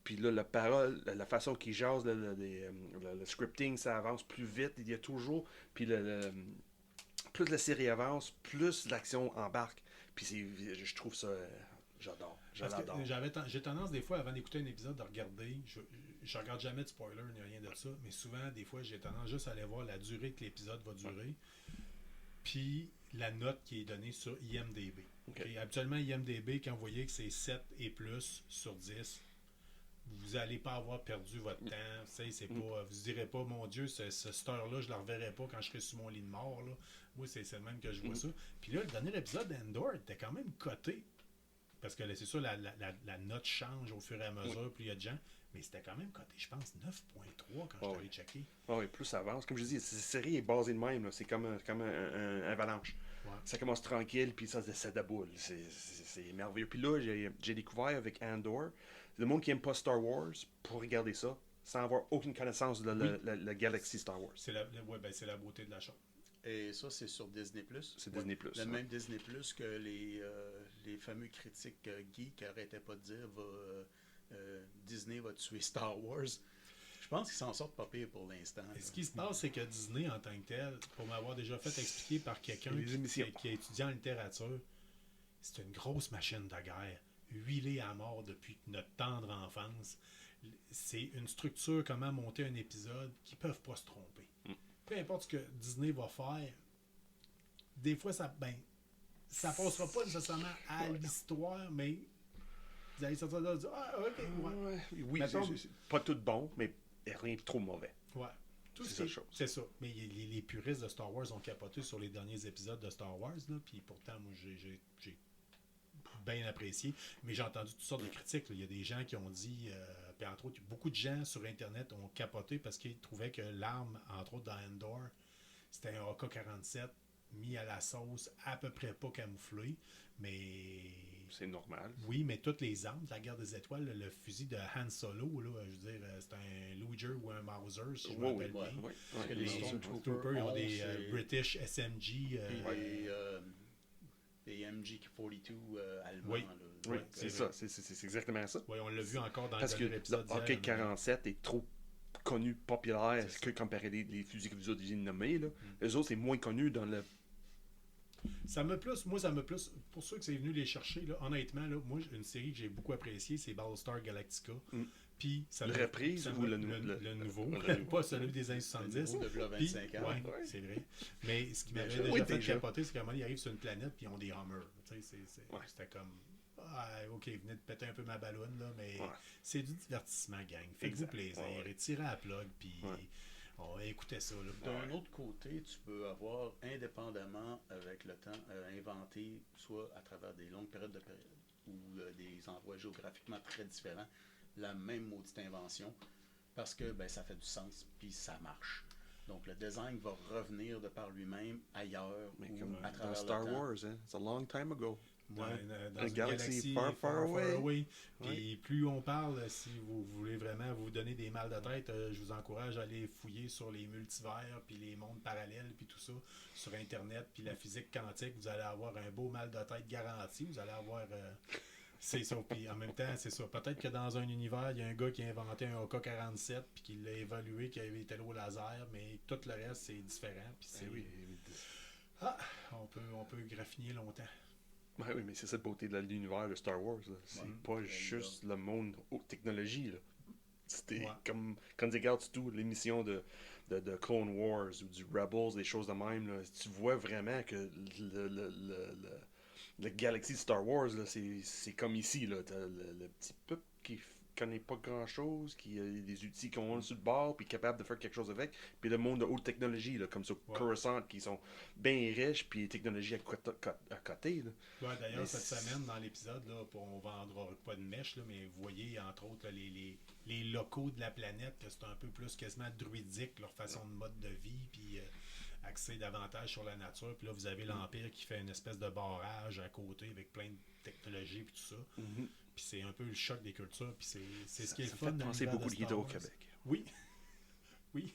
Puis là, la parole, la façon qu'ils jasent, le scripting, ça avance plus vite. Il y a toujours. Puis plus la série avance, plus l'action embarque. Puis je trouve ça. J'adore. J'ai tendance des fois, avant d'écouter un épisode, de regarder. Je regarde jamais de spoiler ni rien de ça. Mais souvent, des fois, j'ai tendance juste à aller voir la durée que l'épisode va durer. Puis la note qui est donnée sur IMDb. Okay. Habituellement, IMDb, quand vous voyez que c'est 7 et plus sur 10, vous n'allez pas avoir perdu votre temps. C'est pas, vous ne direz pas, mon Dieu, cette heure-là, je ne la reverrai pas quand je serai sur mon lit de mort. Là. Moi, c'est le même que je vois ça. Puis là, le dernier épisode d'Andor était quand même coté Parce que là, c'est sûr, la note change au fur et à mesure, plus il y a de gens. Mais c'était quand même coté, je pense, 9.3 quand je suis allé checker. Oui, plus ça avance. Comme je dis, cette série est basée de même. Là. C'est comme un avalanche. Ouais. Ça commence tranquille, puis ça déboule. C'est merveilleux. Puis là, j'ai découvert avec Andor, le monde qui n'aime pas Star Wars, pour regarder ça, sans avoir aucune connaissance de la galaxie Star Wars. C'est c'est la beauté de la chose. Et ça, c'est sur Disney+. C'est Disney+. Le même Disney+, que les fameux critiques geeks n'arrêtaient pas de dire Disney va tuer Star Wars. Je pense qu'ils s'en sortent pas pire pour l'instant. Et ce qui se passe, c'est que Disney, en tant que tel, pour m'avoir déjà fait expliquer par quelqu'un qui est étudiant en littérature, c'est une grosse machine de guerre, huilée à mort depuis notre tendre enfance. C'est une structure, comment monter un épisode, qui ne peuvent pas se tromper. Peu importe ce que Disney va faire, des fois, ça passera pas nécessairement à l'histoire, mais vous allez sortir là et dire ah, ok, ouais. Oui, c'est pas tout bon, mais rien de trop mauvais. Ouais. C'est ça. Mais les puristes de Star Wars ont capoté sur les derniers épisodes de Star Wars, là, puis pourtant, moi, j'ai bien apprécié. Mais j'ai entendu toutes sortes de critiques. Là. Il y a des gens qui ont dit, puis entre autres, beaucoup de gens sur Internet ont capoté parce qu'ils trouvaient que l'arme, entre autres dans Endor, c'était un AK-47 mis à la sauce, à peu près pas camouflé, mais... C'est normal. Oui, mais toutes les armes de la guerre des étoiles, le fusil de Han Solo, là, je veux dire, c'est un Luger ou un Mauser, si je me rappelle bien. Parce que les Stormtroopers, ils ont des British SMG. Des MG42 allemands. Oui, là. Oui, c'est ça. C'est exactement ça. Oui, on l'a vu encore dans parce le dernier épisode. Parce que le AK-47 est trop connu, populaire, que comparé les fusils que vous avez nommés. Là. Eux autres, c'est moins connu dans le... Ça me plus, pour ceux que c'est venu les chercher, là, honnêtement, là, moi, une série que j'ai beaucoup appréciée, c'est Battlestar Galactica. Puis ça le reprise ou le nouveau, pas celui des années 70. Le nouveau de 25 ans. Oui, c'est vrai. Mais ce qui m'avait déjà fait capoter, c'est qu'à un moment, ils arrivent sur une planète puis ils ont des Hummers. C'était comme... ok, venez de péter un peu ma ballonne, là, mais c'est du divertissement, gang. Faites-vous plaisir. Et tirez à la plug, puis écoutez ça. D'un autre côté, tu peux avoir, indépendamment avec le temps, inventé, soit à travers des longues périodes de période ou des endroits géographiquement très différents, la même maudite invention, parce que ça fait du sens, puis ça marche. Donc le design va revenir de par lui-même ailleurs, ou à travers Star le temps. Wars, hein? It's a long time ago. Dans une galaxie far, far away. Puis plus on parle, si vous voulez vraiment vous donner des mal de tête, je vous encourage à aller fouiller sur les multivers, puis les mondes parallèles, puis tout ça, sur Internet, puis la physique quantique. Vous allez avoir un beau mal de tête garanti. Vous allez avoir... c'est ça. Puis en même temps, c'est ça. Peut-être que dans un univers, il y a un gars qui a inventé un AK-47, puis qui l'a évalué, qui avait été au laser, mais tout le reste, c'est différent. Puis c'est... on peut graffiner longtemps. Oui, mais c'est ça la beauté de l'univers de Star Wars. Là. C'est pas juste le monde haute technologie. Là. C'était comme quand tu regardes tout l'émission de Clone Wars ou du Rebels, des choses de même, là, tu vois vraiment que le galaxie de Star Wars, là, c'est comme ici. Là. T'as le petit peuple qui connaît pas grand-chose, qui a des outils qu'on a sur le bord, puis capable de faire quelque chose avec. Puis le monde de haute technologie, là, comme sur Coruscant, qui sont bien riches, puis technologie à côté. Là. Ouais, d'ailleurs, cette semaine, dans l'épisode, là, on vendra pas de mèche, là, mais vous voyez, entre autres, là, les locaux de la planète, que c'est un peu plus quasiment druidique, leur façon de mode de vie, puis axé davantage sur la nature. Puis là, vous avez l'Empire qui fait une espèce de barrage à côté avec plein de technologies, puis tout ça. Puis c'est un peu le choc des cultures, puis c'est ce qui est le fun. Ça fait penser beaucoup d'Hydro-Québec. Oui. Oui.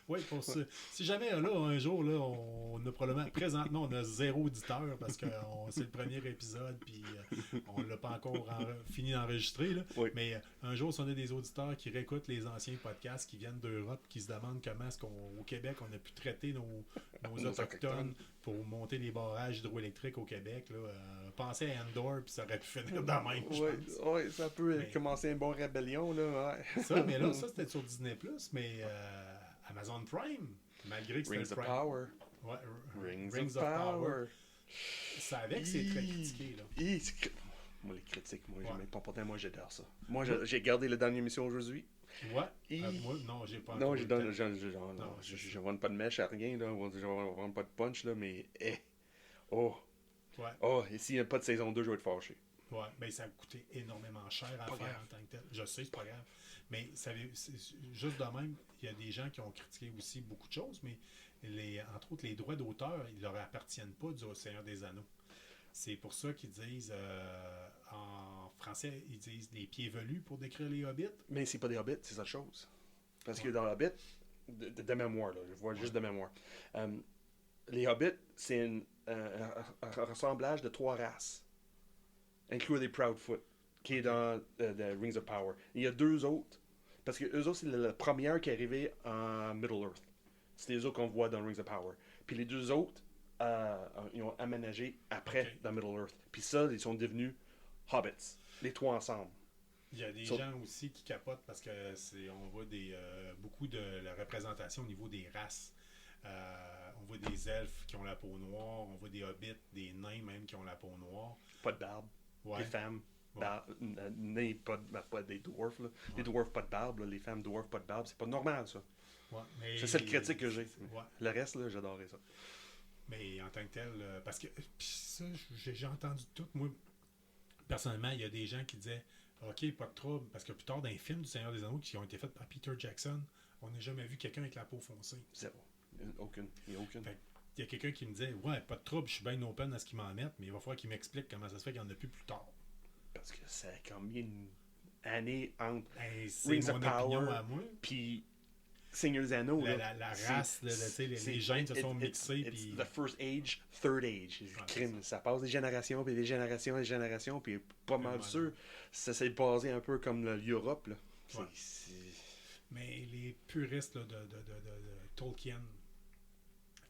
Oui, pour ça. Si jamais, là, un jour, là, on a probablement... Présentement, on a 0 auditeur parce que c'est le premier épisode, puis on l'a pas encore fini d'enregistrer, là. Oui. Mais un jour, si on a des auditeurs qui réécoutent les anciens podcasts qui viennent d'Europe, qui se demandent comment est-ce qu'au Québec, on a pu traiter nos autochtones pour monter les barrages hydroélectriques au Québec, là, pensez à Endor, puis ça aurait pu finir de même, je pense. Oui, ça peut commencer une bonne rébellion, là. Ouais. Ça, mais là, ça, c'était sur Disney+, mais Amazon Prime, malgré que c'était Rings le of Prime. Power. Ouais, Rings of Power. Ça avec, c'est très critiqué, là. Moi, les critiques, moi, j'adore ça. Moi, j'ai gardé la dernière émission aujourd'hui. Ouais. Moi, non, j'ai pas non, encore je vends pas de mèche à rien, là. Je vends pas de punch, là, mais... Ouais. Et s'il n'y a pas de saison 2, je vais être fâché. Ouais, ben ça a coûté énormément cher à faire en tant que tel. Je sais, c'est pas grave. Mais juste de même, il y a des gens qui ont critiqué aussi beaucoup de choses, mais entre autres, les droits d'auteur, ils ne leur appartiennent pas du Seigneur des Anneaux. C'est pour ça qu'ils disent, en français, ils disent les pieds velus pour décrire les hobbits. Mais c'est pas des hobbits, c'est autre chose. Parce que dans Hobbit, de mémoire, là, je vois juste de mémoire, les hobbits, c'est un rassemblage de 3 races, incluant les Proudfoot, qui est dans The Rings of Power. Il y a 2 autres, parce que eux autres, c'est la première qui est arrivée en Middle-earth. C'est les autres qu'on voit dans Rings of Power. Puis les 2 autres, ils ont aménagé après dans Middle-earth. Puis ça, ils sont devenus hobbits, les 3 ensemble. Il y a des gens aussi qui capotent parce que on voit beaucoup de la représentation au niveau des races. On voit des elfes qui ont la peau noire, on voit des hobbits, des nains même qui ont la peau noire. Pas de barbe. Ouais. Les femmes, Ouais. pas des dwarfs. Là. Les dwarfs, pas de barbe. Là. Les femmes dwarfs, pas de barbe. C'est pas normal, ça. Ouais, mais... C'est cette critique que j'ai. Ouais. Le reste, là, j'adorais ça. Mais en tant que tel, parce que pis ça, j'ai entendu tout. Moi, personnellement, il y a des gens qui disaient OK, pas de trouble, parce que plus tard, dans les films du Seigneur des Anneaux qui ont été faits par Peter Jackson, on n'a jamais vu quelqu'un avec la peau foncée. Zéro. Aucune. Il n'y a aucune. Il y a quelqu'un qui me disait ouais, pas de trouble, je suis bien open à ce qu'ils m'en mettent, mais il va falloir qu'ils m'expliquent comment ça se fait qu'il n'y en a plus tard. Parce que ça a combien d'années entre C'est Rings mon of Power opinion à moi. puis Seigneur des Anneaux. La race, les gènes se sont mixés. It's the first age, third age. Crime. Ça passe des générations, puis des générations, des générations, puis pas mal sûr. Ça s'est passé un peu comme l'Europe. Là. Ouais. Mais les puristes là, de Tolkien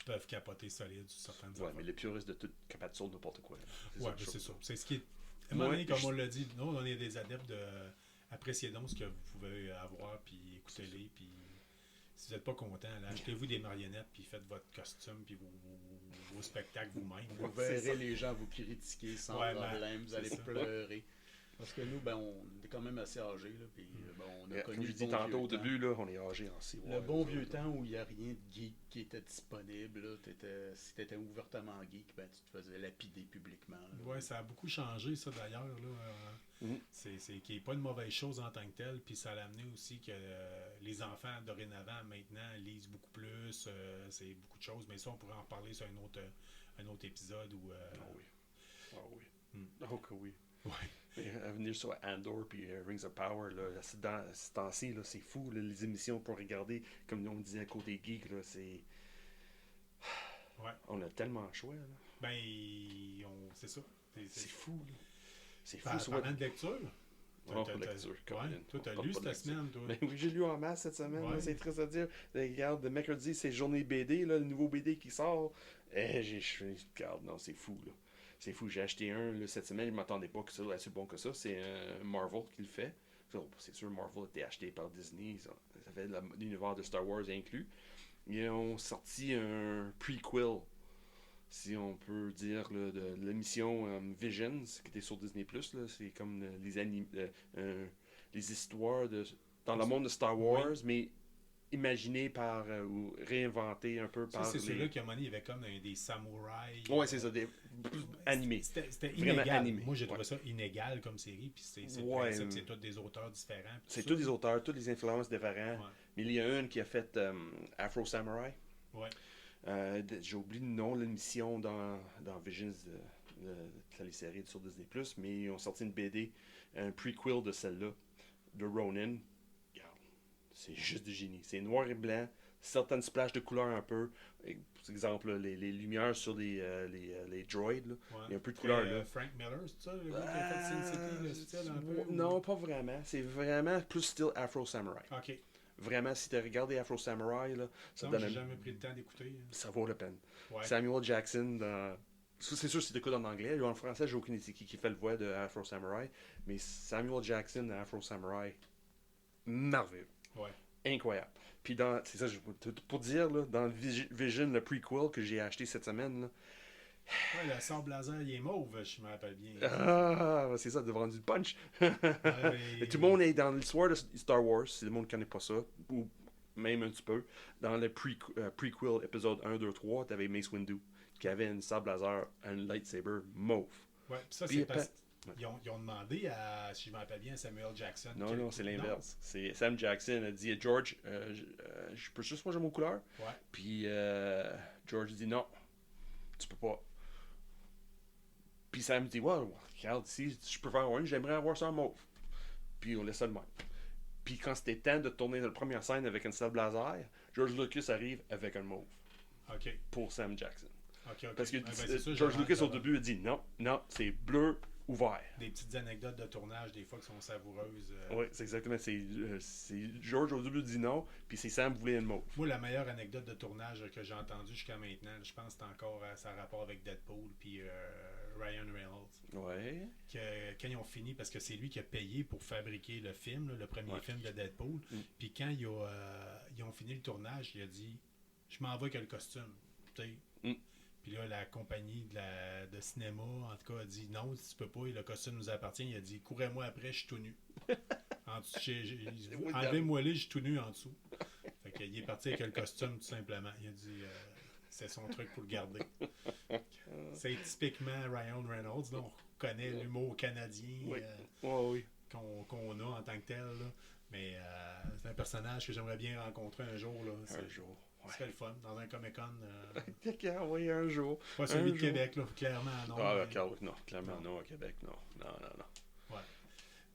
peuvent capoter solide sur certaines affaires. Ouais, mais les puristes de tout capotent sur n'importe quoi. Ouais, c'est ça. C'est ce qui est. À un moment donné, comme on l'a dit, nous, on est des adeptes de apprécier donc ce que vous pouvez avoir, puis écoutez-les, puis si vous n'êtes pas content, là, achetez-vous des marionnettes, puis faites votre costume, puis vos spectacles vous-même. Vous verrez les gens vous critiquer sans problème, vous allez pleurer. Parce que nous, on est quand même assez âgés, là, puis on a connu comme je dis tantôt au début, là, on est âgés en six. Le bon vieux temps où il n'y a rien de geek qui était disponible, là, si tu étais ouvertement geek, tu te faisais lapider publiquement. Oui, ça a beaucoup changé, ça, d'ailleurs. C'est qu'il n'y ait pas de mauvaise chose en tant que telle, puis ça a amené aussi que les enfants, dorénavant, maintenant, lisent beaucoup plus, c'est beaucoup de choses, mais ça, on pourrait en reparler sur un autre épisode. Oh que oui. Ouais. À venir sur Andor puis Rings of Power, là, ce temps-ci, là, c'est fou, là, les émissions pour regarder, comme on disait à côté geek, là, c'est... Ouais. On a tellement le choix. Là. Ben, c'est ça. C'est fou. Là. C'est fou. Parlant de lecture. Pas de lecture. Toi, t'as lu cette semaine, toi. Ben oui, j'ai lu en masse cette semaine. Ouais. Là, c'est triste à dire. Regarde, le mercredi, c'est journée BD, là, le nouveau BD qui sort. Regarde, non, c'est fou, là. C'est fou, j'ai acheté un là, cette semaine, je ne m'attendais pas que ça soit assez bon que ça. C'est Marvel qui le fait. C'est sûr, Marvel a été acheté par Disney. Ça fait l'univers de Star Wars inclus. Ils ont sorti un prequel, si on peut dire, là, de l'émission Visions, qui était sur Disney+. C'est comme les histoires dans le monde de Star Wars, mais imaginé par ou réinventé un peu par c'est celui-là qui a monnaie, il y avait comme des samouraïs. Ouais, c'est ça, des animés. C'était Vraiment inégal. animé. Moi, j'ai trouvé ça inégal comme série, puis c'est tous des auteurs différents. C'est tous des auteurs, toutes les influences différents. Ouais. Mais il y a une qui a fait Afro Samurai. Ouais. J'ai oublié le nom de l'émission dans Visions de la télésérie sur Disney+, mais ils ont sorti une BD, un prequel de celle-là, de Ronin. C'est juste du génie. C'est noir et blanc, certaines splashes de couleur un peu. Par exemple, les lumières sur les droids. Là. Ouais. Il y a un peu de couleur. Là. Frank Miller, c'est ça, le gars qui a fait Sin City, le style un peu? Non, pas vraiment. C'est vraiment plus style Afro Samurai. OK. Vraiment, si tu as regardé Afro Samurai, là, ça donne j'ai jamais pris le temps d'écouter. Ça vaut la peine. Ouais. Samuel Jackson, c'est sûr si tu écoutes en anglais. En français, j'ai aucune idée qui fait le voix de Afro Samurai. Mais Samuel Jackson, Afro Samurai, merveilleux. Ouais. Incroyable. Puis c'est ça, pour dire, là, dans Vision, le prequel que j'ai acheté cette semaine, là, ouais, le sable laser, il est mauve, je me rappelle bien. Ah, c'est ça, devant du punch. Et tout le monde est dans l'histoire de Star Wars, si le monde ne connaît pas ça, ou même un petit peu. Dans le prequel, épisode 1, 2, 3, tu avais Mace Windu, qui avait une sable laser, un lightsaber mauve. Ouais, ça, Puis Ils ont demandé à, si je me rappelle bien, à Samuel Jackson. Non, c'est l'inverse. C'est Sam Jackson a dit, George, je peux juste manger mon couleur? Ouais. Puis George dit, non, tu peux pas. Puis Sam dit, ouais, regarde, si je peux faire un, j'aimerais avoir ça en mauve. Puis on laisse ça de même. Puis quand c'était temps de tourner la première scène avec une salle blazer, George Lucas arrive avec un mauve. OK. Pour Sam Jackson. OK. Parce que c'est ça, George Lucas au début a dit non, c'est bleu ouvert. Des petites anecdotes de tournage, des fois, qui sont savoureuses. Oui, c'est exactement. C'est George au début dit non, puis c'est Sam voulait une mauve. Moi, la meilleure anecdote de tournage que j'ai entendue jusqu'à maintenant, je pense que c'est encore ça a rapport avec Deadpool puis Ryan Reynolds. Ouais. Quand ils ont fini, parce que c'est lui qui a payé pour fabriquer le film, là, le premier film de Deadpool. Puis quand ils ont fini le tournage, il a dit je m'en vais avec le costume. Puis là, la compagnie de cinéma, en tout cas, a dit non, si tu peux pas, le costume nous appartient. Il a dit courez-moi après, je suis tout nu. Enlevez-moi-les, je suis tout nu en dessous. Fait qu'il est parti avec le costume, tout simplement. Il a dit c'est son truc pour le garder. C'est typiquement Ryan Reynolds. Là, on connaît l'humour canadien qu'on a en tant que tel. Là. Mais c'est un personnage que j'aimerais bien rencontrer un jour. Là. Un jour. Ce serait le fun, dans un Comic-Con. Quelqu'un envoyé un jour. Pas celui de Québec, là, clairement non. Non, clairement non, à Québec, non. Ouais.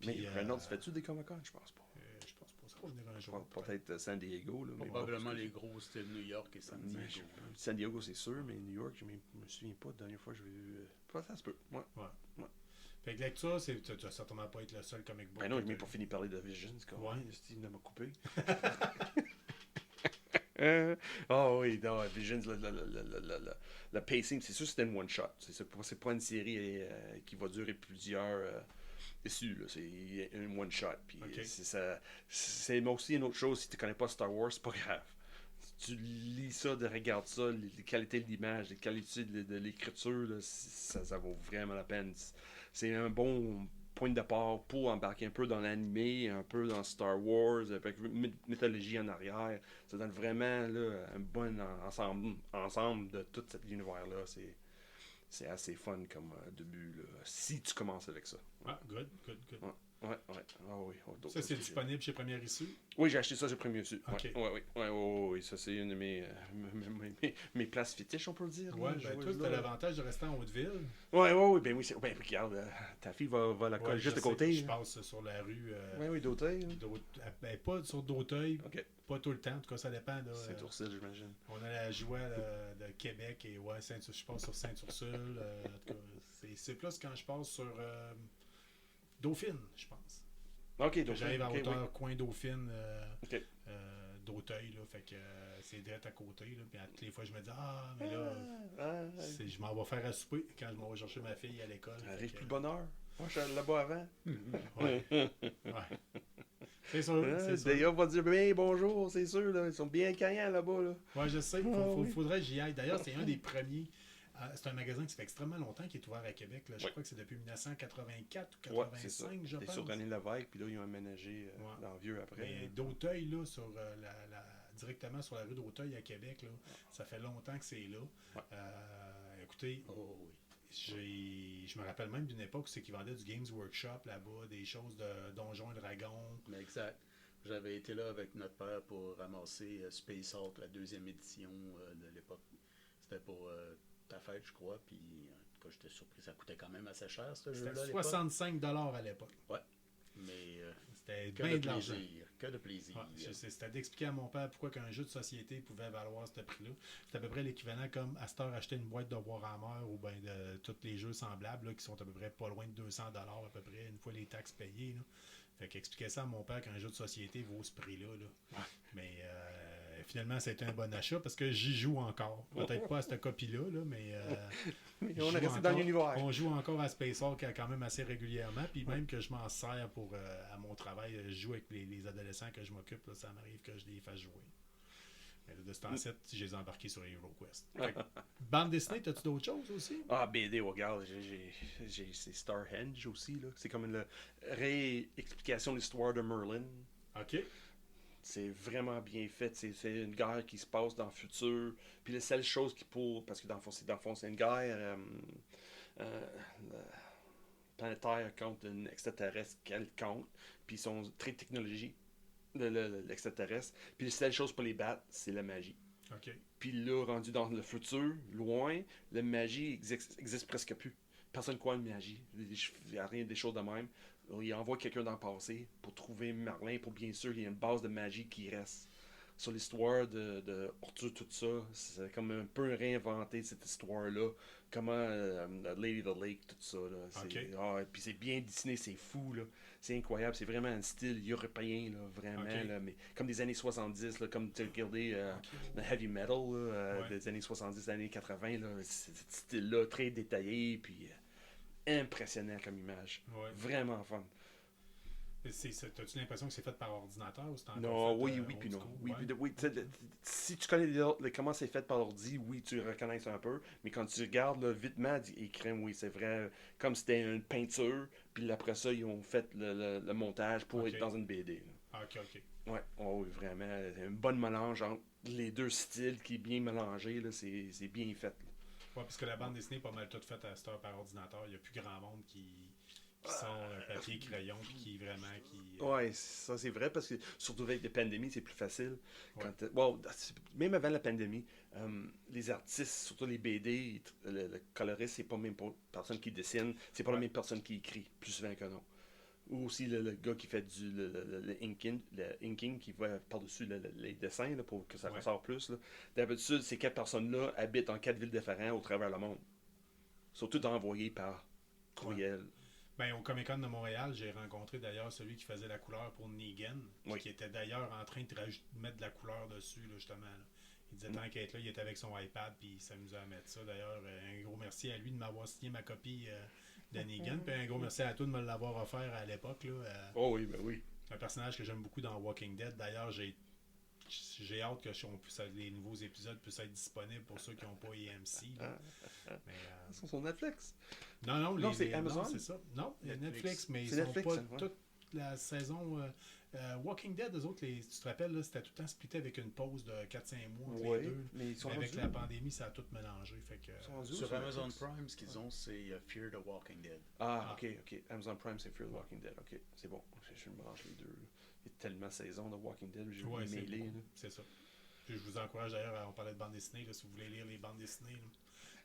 Mais Reynolds, fais-tu des Comic-Con? Je pense pas. Je pense pas. Ça va venir un jour. Peut-être San Diego. Là, probablement les gros, c'était New York et San Diego. San Diego, c'est sûr, mais New York, je me souviens pas. La dernière fois, je l'ai vu. Ça se peut. Ouais. Fait que lecture, tu vas certainement pas être le seul comic book. Ben non, mais pour finir de parler de Vision, c'est comme. Ouais. Steve m'a coupé. Oui, non, Visions, le pacing, c'est sûr que c'était une one-shot. C'est pas une série qui va durer plusieurs issues. Là. C'est une one-shot. Puis c'est aussi une autre chose, si tu connais pas Star Wars, c'est pas grave. Si tu lis ça, regardes ça, les qualités de l'image, les qualités de l'écriture, là, ça vaut vraiment la peine. C'est un bon point de départ pour embarquer un peu dans l'animé, un peu dans Star Wars, avec mythologie en arrière. Ça donne vraiment là, un bon ensemble de tout cet univers-là. C'est assez fun comme début, là, si tu commences avec ça. Ah, good. Ouais. Ah oui. Ça, c'est disponible chez Première Issue? Oui, j'ai acheté ça chez Première Issue. Okay. Oui. Ça, c'est une de mes places fétiches, on peut le dire. Ouais, ben toi, tu as l'avantage de rester en Haute-Ville. Oui. Ben oui, regarde, ta fille va à la colle juste à côté. Je passe sur la rue. Oui, d'Auteuil. Ben, pas sur d'Auteuil. OK. Pas tout le temps, en tout cas, ça dépend. Saint-Ursule, j'imagine. On a la joie de Québec et je passe sur Saint-Ursule. En tout cas, c'est plus quand je passe sur Dauphine, je pense. OK, Dauphine. J'arrive à hauteur coin Dauphine d'Auteuil, là, fait que c'est direct à côté. Là, puis à toutes les fois, je me dis mais là, je m'en vais faire à souper quand je m'en vais chercher ma fille à l'école. Elle arrive plus de bonne heure. Moi, je suis là-bas avant. Ouais. C'est sûr. D'ailleurs, on va dire bien bonjour, c'est sûr. Là. Ils sont bien caillants là-bas. Là. Ouais, je sais. Faudrait que j'y aille. D'ailleurs, c'est un des premiers. C'est un magasin qui fait extrêmement longtemps qui est ouvert à Québec. Là. Je crois que c'est depuis 1984 ou 85, je pense. C'est sur René Lévesque, puis là, ils ont aménagé dans le vieux après. Mais d'Auteuil, là, directement sur la rue d'Auteuil à Québec, là, ça fait longtemps que c'est là. Ouais. Écoutez, je me rappelle même d'une époque où c'est qu'ils vendaient du Games Workshop là-bas, des choses de Donjons et Dragons. Exact. J'avais été là avec notre père pour ramasser Space Hulk, la deuxième édition de l'époque. C'était pour ta fête, je crois, puis en tout cas, j'étais surpris. Ça coûtait quand même assez cher, ce jeu-là. C'était 65$ à l'époque. Ouais. Mais c'était bien de l'argent. Que de plaisir. Ouais, c'était d'expliquer à mon père pourquoi qu'un jeu de société pouvait valoir ce prix-là. C'est à peu près l'équivalent comme à cette heure acheter une boîte de Warhammer ou bien de tous les jeux semblables là, qui sont à peu près pas loin de 200$ à peu près, une fois les taxes payées. Là. Fait qu'expliquer ça à mon père qu'un jeu de société vaut ce prix-là. Là. Ouais. Mais finalement, c'était un bon achat parce que j'y joue encore. Peut-être pas à cette copie-là, mais on est resté dans l'univers. On joue encore à Space Hulk quand même assez régulièrement. Puis même que je m'en sers pour à mon travail, je joue avec les adolescents que je m'occupe. Là, ça m'arrive que je les fasse jouer. Mais de ce temps-ci, je les ai embarqués sur HeroQuest. Bande dessinée, as-tu d'autres choses aussi? BD, regarde, c'est Starhenge aussi. Là. C'est comme une réexplication de l'histoire de Merlin. OK. C'est vraiment bien fait. C'est une guerre qui se passe dans le futur. Puis la seule chose parce que dans le fond, c'est une guerre planète Terre contre un extraterrestre quelconque, puis ils sont très technologiques, l'extraterrestre. Puis la seule chose pour les battre, c'est la magie. OK. Puis là, rendu dans le futur, loin, la magie existe presque plus. Personne ne croit en magie. Il n'y a rien des choses de même. Il envoie quelqu'un dans le passé pour trouver Merlin, pour bien sûr qu'il y ait une base de magie qui reste. Sur l'histoire de Arthur, tout ça, c'est comme un peu réinventé cette histoire-là. Comment Lady of the Lake, tout ça. Là, OK. puis c'est bien dessiné, c'est fou. Là. C'est incroyable. C'est vraiment un style européen, là, vraiment. OK. Là, mais comme des années 70, là, comme tu as regardé le heavy metal là, Ouais. des années 70, des années 80. Là, c'est ce style-là très détaillé. Puis impressionnant comme image. Ouais. Vraiment fun. T'as-tu l'impression que c'est fait par ordinateur ou c'est encore Non, fait, oui, old puis non. school? Oui, Ouais. puis oui, si tu connais comment c'est fait par l'ordi, oui, tu reconnais un peu. Mais quand tu regardes là, vitement, ils crème, oui, c'est vrai. Comme c'était une peinture, puis après ça, ils ont fait le montage pour Ok. être dans une BD. Là. Ah, OK, OK. Ouais, oh, oui, vraiment. C'est un bon mélange entre les deux styles qui est bien mélangé. Là, c'est bien fait. Là. Ouais, parce que la bande dessinée est pas mal toute faite à cette heure par ordinateur. Il n'y a plus grand monde qui sort papier, crayon, puis qui vraiment... Ouais, ça c'est vrai parce que surtout avec la pandémie, c'est plus facile. Ouais. Même avant la pandémie, les artistes, surtout les BD, le coloriste, c'est pas même personne qui dessine, c'est pas la Ouais. même personne qui écrit, plus souvent que non. Ou aussi le gars qui fait le inking qui va par-dessus les dessins là, pour que ça Ouais. ressort plus. Là. D'habitude, ces 4 personnes-là habitent dans 4 villes différentes au travers le monde. Surtout envoyées par courriel. Ben, au Comic-Con de Montréal, j'ai rencontré d'ailleurs celui qui faisait la couleur pour Negan, Oui. qui était d'ailleurs en train de mettre de la couleur dessus, là, justement. Là. Il disait tant qu'à être là, il était avec son iPad, puis il s'amusait à mettre ça. D'ailleurs, un gros merci à lui de m'avoir signé ma copie de Negan, puis un gros merci à toi de me l'avoir offert à l'époque. Là, Oh oui, ben oui. un personnage que j'aime beaucoup dans Walking Dead. D'ailleurs, j'ai hâte que les nouveaux épisodes puissent être disponibles pour ceux qui n'ont pas AMC. Là. Mais, Ils sont sur Netflix. non, c'est Amazon? Non, c'est ça. Non, il y a Netflix. Netflix, mais C'est ils sont Netflix, pas hein, ouais. toute la saison. Walking Dead, eux autres, tu te rappelles, là, c'était tout le temps splitté avec une pause de 4-5 mois entre Oui, les deux. mais ils sont Mais avec rendus la où? pandémie, ça a tout mélangé. Fait que, Ils sont rendus où Sur Amazon Netflix? Prime, ce qu'ils ont, c'est Fear the Walking Dead. Ah, ok. Amazon Prime, c'est Fear the Walking Dead. Ok, c'est bon. Je mélange les deux. Là. Il y a tellement de saisons de Walking Dead, j'ai ouais, oublié c'est mêler. beaucoup. C'est ça. Puis je vous encourage d'ailleurs, on parlait de bande dessinée, là, si vous voulez lire les bandes dessinées. Là.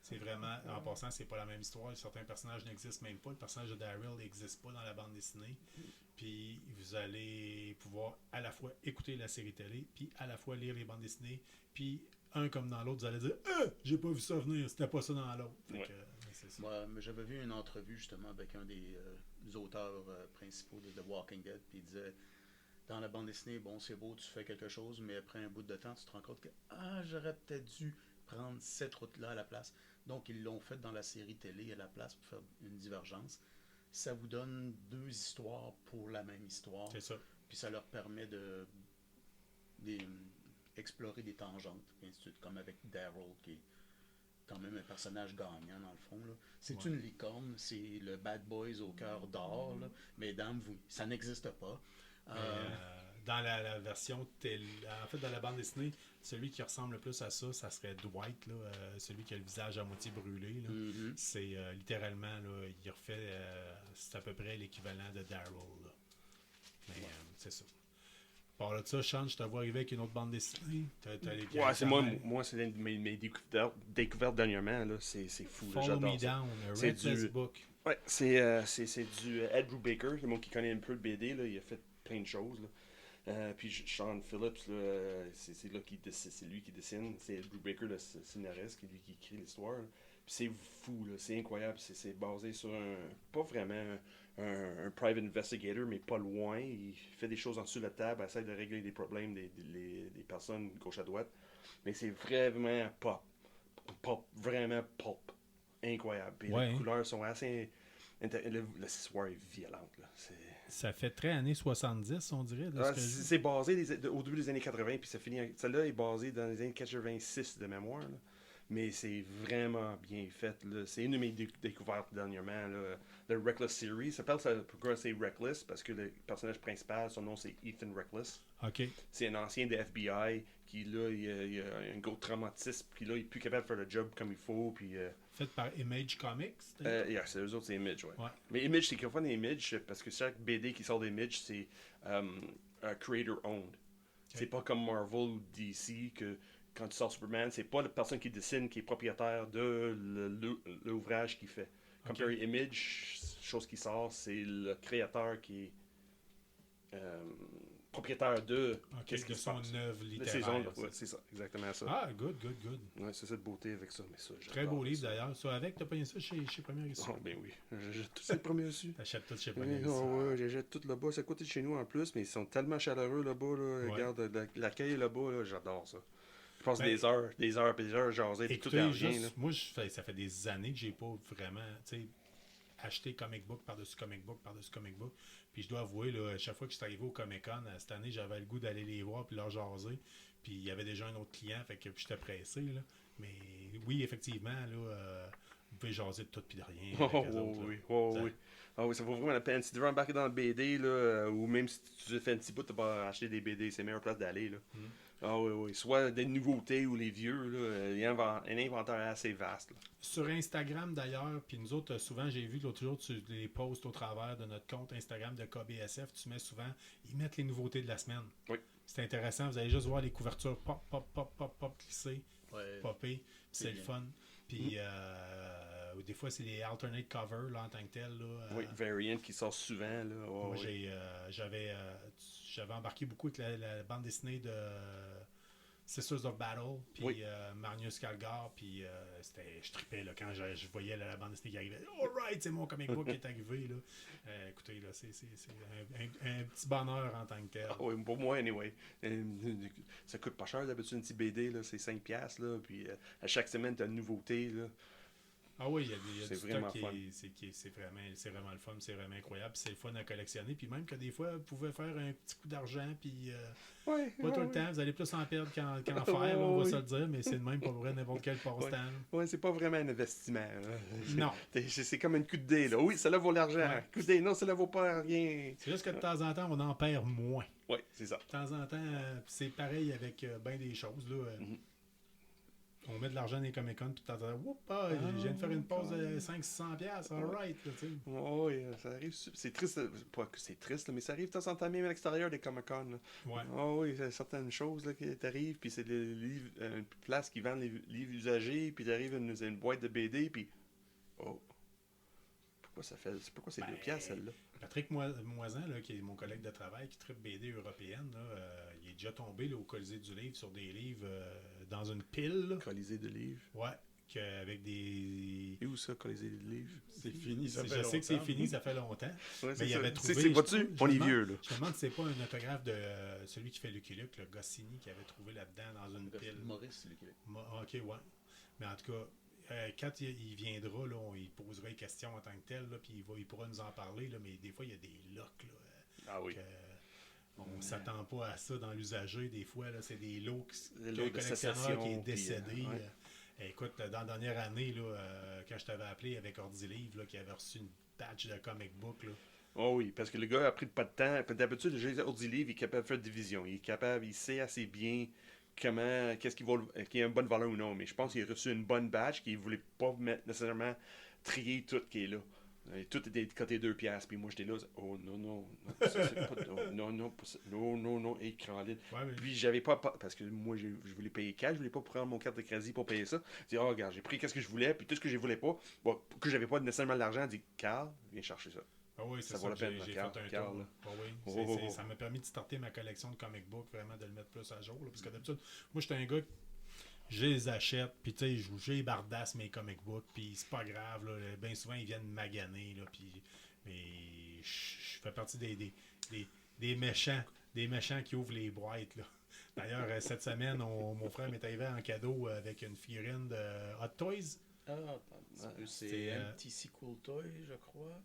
C'est vraiment, en passant, c'est pas la même histoire. Certains personnages n'existent même pas. Le personnage de Daryl n'existe pas dans la bande dessinée. Puis vous allez pouvoir à la fois écouter la série télé, puis à la fois lire les bandes dessinées. Puis un comme dans l'autre, vous allez dire j'ai pas vu ça venir, c'était pas ça dans l'autre. Fait Ouais. que, c'est ça. Moi, mais j'avais vu une entrevue justement avec un des auteurs principaux de The Walking Dead, puis il disait dans la bande dessinée, bon, c'est beau, tu fais quelque chose, mais après un bout de temps, tu te rends compte que j'aurais peut-être dû prendre cette route-là à la place. Donc, ils l'ont fait dans la série télé à la place pour faire une divergence. Ça vous donne 2 histoires pour la même histoire, C'est ça. puis ça leur permet explorer des tangentes, et ainsi de suite, comme avec Daryl, qui est quand même un personnage gagnant dans le fond. Là. C'est Ouais. une licorne, c'est le bad boys au cœur d'or, là. Mesdames, vous, ça n'existe pas. Mais, dans la version télé, en fait, dans la bande dessinée, celui qui ressemble le plus à ça, ça serait Dwight, là, celui qui a le visage à moitié brûlé. Là. Mhm. C'est littéralement, là, il refait, c'est à peu près l'équivalent de Daryl. Là. Mais c'est ça. Par là de ça, Sean, je te vois arriver avec une autre bande dessinée. T'as les Ouais, c'est moi c'est mes découvertes dernièrement, là, c'est fou, là, Follow j'adore Me ça. Down, a C'est Redless du- Book. Ouais, c'est du Ed Brubaker, c'est moi qui connais un peu le BD, là, il a fait plein de choses. Là. Puis Sean Phillips, là, c'est lui qui dessine, c'est Ed Brubaker, le scénariste, qui lui qui écrit l'histoire. Là. Puis c'est fou, là, c'est incroyable, c'est basé sur pas vraiment un private investigator, mais pas loin. Il fait des choses en dessous de la table, essaie de régler des problèmes des personnes gauche à droite. Mais c'est vraiment vraiment pop. Incroyable. Puis Ouais, les hein. couleurs sont assez... L'histoire est violente. Là. Ça fait très années 70, on dirait. De ce que je- C'est basé au début des années 80, puis ça finit... Celle-là est basée dans les années 86 de mémoire. Là. mais c'est vraiment bien fait. Là. C'est une de mes découvertes dernièrement. Là. Le Reckless Series, ça s'appelle pourquoi c'est Reckless, parce que le personnage principal, son nom c'est Ethan Reckless. OK. C'est un ancien de FBI qui, là, il a un gros traumatisme, puis là, il est plus capable de faire le job comme il faut, puis... Fait par Image Comics? yeah, c'est eux autres, c'est Image, ouais. Ouais. Mais Image, c'est qu'il faut Image, parce que chaque BD qui sort d'Image, c'est creator-owned. C'est pas comme Marvel ou DC, que quand tu sors Superman, c'est pas la personne qui dessine qui est propriétaire de l'ouvrage qu'il fait. Comme Image, chose qui sort, c'est le créateur qui est propriétaire de de son œuvre littéraire. C'est ça, exactement ça. Ah, good. Ouais, c'est cette beauté avec ça. Mais ça Très beau livre d'ailleurs. Ça avec, t'as payé ça chez Première Issue? Oh, ben oui. J'achète tous les premiers issues. T'achètes tout chez Première Issue. Ouais, j'achète tout là-bas. C'est à côté de chez nous en plus, mais ils sont tellement chaleureux là-bas. Là. Ouais. Regarde, l'accueil là-bas, là, j'adore ça. Je passe des heures jaser, puis tout est rien. Moi, ça fait des années que j'ai pas vraiment, acheté comic book par-dessus comic book par-dessus comic book. Puis je dois avouer, là, à chaque fois que je suis arrivé au Comic-Con, cette année, j'avais le goût d'aller les voir puis leur jaser. Puis il y avait déjà un autre client, fait que j'étais pressé. Là. Mais oui, effectivement, là, vous pouvez jaser de tout puis de rien. Oui, ça vaut vraiment la peine. Si tu veux embarquer dans le BD, là, ou même si tu fais un petit bout, tu vas acheter des BD, c'est la meilleure place d'aller. Là. Oui. Soit des nouveautés ou les vieux, là, il y a un inventaire assez vaste. Là. Sur Instagram d'ailleurs, puis nous autres, souvent, j'ai vu que l'autre jour, tu les postes au travers de notre compte Instagram de KBSF, tu mets souvent, ils mettent les nouveautés de la semaine. Oui. C'est intéressant, vous allez juste voir les couvertures pop, glisser, popper, puis c'est le fun. Puis des fois, c'est les alternate covers là, en tant que tel. Là, oui, Variant qui sort souvent. Là. Moi, j'avais embarqué beaucoup avec la bande dessinée de Sisters of Battle, puis Magnus Calgar, puis je tripais là, quand je voyais la bande dessinée qui arrivait. Alright, c'est mon comic book qui est arrivé. Là. Écoutez, là, c'est un petit bonheur en tant que tel. Oui, pour moi, anyway. Ça coûte pas cher d'habitude, une petite BD, là, c'est 5$, là, puis à chaque semaine, tu as une nouveauté. Là. Ah oui, il y a du vraiment stock fun. c'est vraiment le fun, c'est vraiment incroyable, puis c'est le fun à collectionner, puis même que des fois, vous pouvez faire un petit coup d'argent, puis pas tout le temps, vous allez plus en perdre qu'en faire, là, on va se le dire, mais c'est de même pour vrai n'importe quel passe-temps. Oui, c'est pas vraiment un investissement. Non. C'est comme une coup de dé, là. Oui, cela vaut l'argent. Ouais. Coup de dé, non, cela vaut pas rien. C'est juste que de temps en temps, on en perd moins. Oui, c'est ça. De temps en temps, c'est pareil avec bien des choses, là. On met de l'argent dans les Comic-Con, puis t'entends, je viens de faire une pause de 500-600$, alright, tu sais. Oui, ça arrive. C'est triste, pas que c'est triste, là, mais ça arrive de temps en temps même à l'extérieur des Comic-Con. Ouais. Oui, il y a certaines choses là, qui t'arrivent, puis c'est une place qui vend les livres usagés, puis t'arrives à une boîte de BD, puis pourquoi c'est 2$, celle-là? Patrick Moisan, là, qui est mon collègue de travail, qui tripe BD européenne, là, il est déjà tombé là, au Colisée du Livre sur des livres dans une pile. Là. Colisée de livres. Ouais, avec des... Et où ça, Colisée de livres? C'est fini, ça fait Je longtemps. sais que c'est fini, ça fait longtemps. Ouais, mais il avait trouvé... Vois-tu? On est vieux, là. Je me demande si c'est pas un autographe de celui qui fait Lucky Luke, le Goscinny, qui avait trouvé là-dedans dans une pile. Maurice, Lucky Luke. OK, ouais. Mais en tout cas... quand il viendra, là, il posera des questions en tant que tel, là, puis il pourra nous en parler, là, mais des fois, il y a des locks. Là, ah oui. On ne s'attend pas à ça dans l'usager. Des fois, là, c'est des lots de collectionneur qui est décédé. Puis, écoute, dans la dernière année, là, quand je t'avais appelé avec Ordilive, qui avait reçu une patch de comic book. Là, oh oui, parce que le gars a pris pas de temps. D'habitude, le Ordilive, il est capable de faire division. Il sait assez bien qu'est-ce qui a une bonne valeur ou non. Mais je pense qu'il a reçu une bonne batch qu'il ne voulait pas mettre nécessairement trier tout qui est là. Et tout était coté 2$. Puis moi, j'étais là. Oh non, non, écran libre. Ouais, mais... Puis j'avais pas. Parce que moi, je voulais payer cash. Je voulais pas prendre mon carte de crédit pour payer ça. J'ai dit, regarde, j'ai pris qu'est-ce que je voulais. Puis tout ce que je voulais pas, que j'avais pas nécessairement l'argent, j'ai dit, Carl, viens chercher ça. Ah oui, c'est ça, vaut la peine, j'ai Carl, fait un Carl, tour. Oui. Ça m'a permis de starter ma collection de comic books, vraiment de le mettre plus à jour. Là, parce que d'habitude, moi, j'étais un gars, je les achète, puis tu sais, j'ai bardasse mes comic books, puis c'est pas grave. Là, bien souvent, ils viennent maganer, là, puis mais je fais partie des méchants qui ouvrent les boîtes. Là. D'ailleurs, cette semaine, mon frère m'est arrivé en cadeau avec une figurine de Hot Toys. C'est MTC Cool Toy, je crois.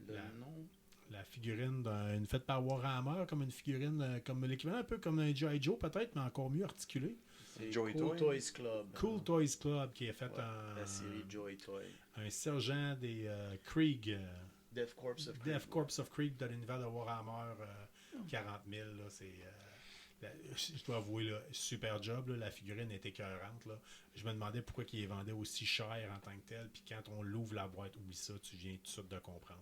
Le nom. la figurine une faite par Warhammer, comme une figurine, comme l'équivalent un peu comme un G.I. Joe peut-être, mais encore mieux articulé. C'est Joy Cool Toy. Toys Club. Cool Toys Club qui a fait La série Joy Toy. un sergent des Krieg, Death Corps of Krieg. Death Corps of Krieg de l'univers de Warhammer 40 000. Là, je dois avouer, là, super job. Là, la figurine était écœurante. Là. Je me demandais pourquoi il est vendait aussi cher en tant que tel. Puis quand on l'ouvre la boîte, oublie ça, tu viens tout de suite de comprendre.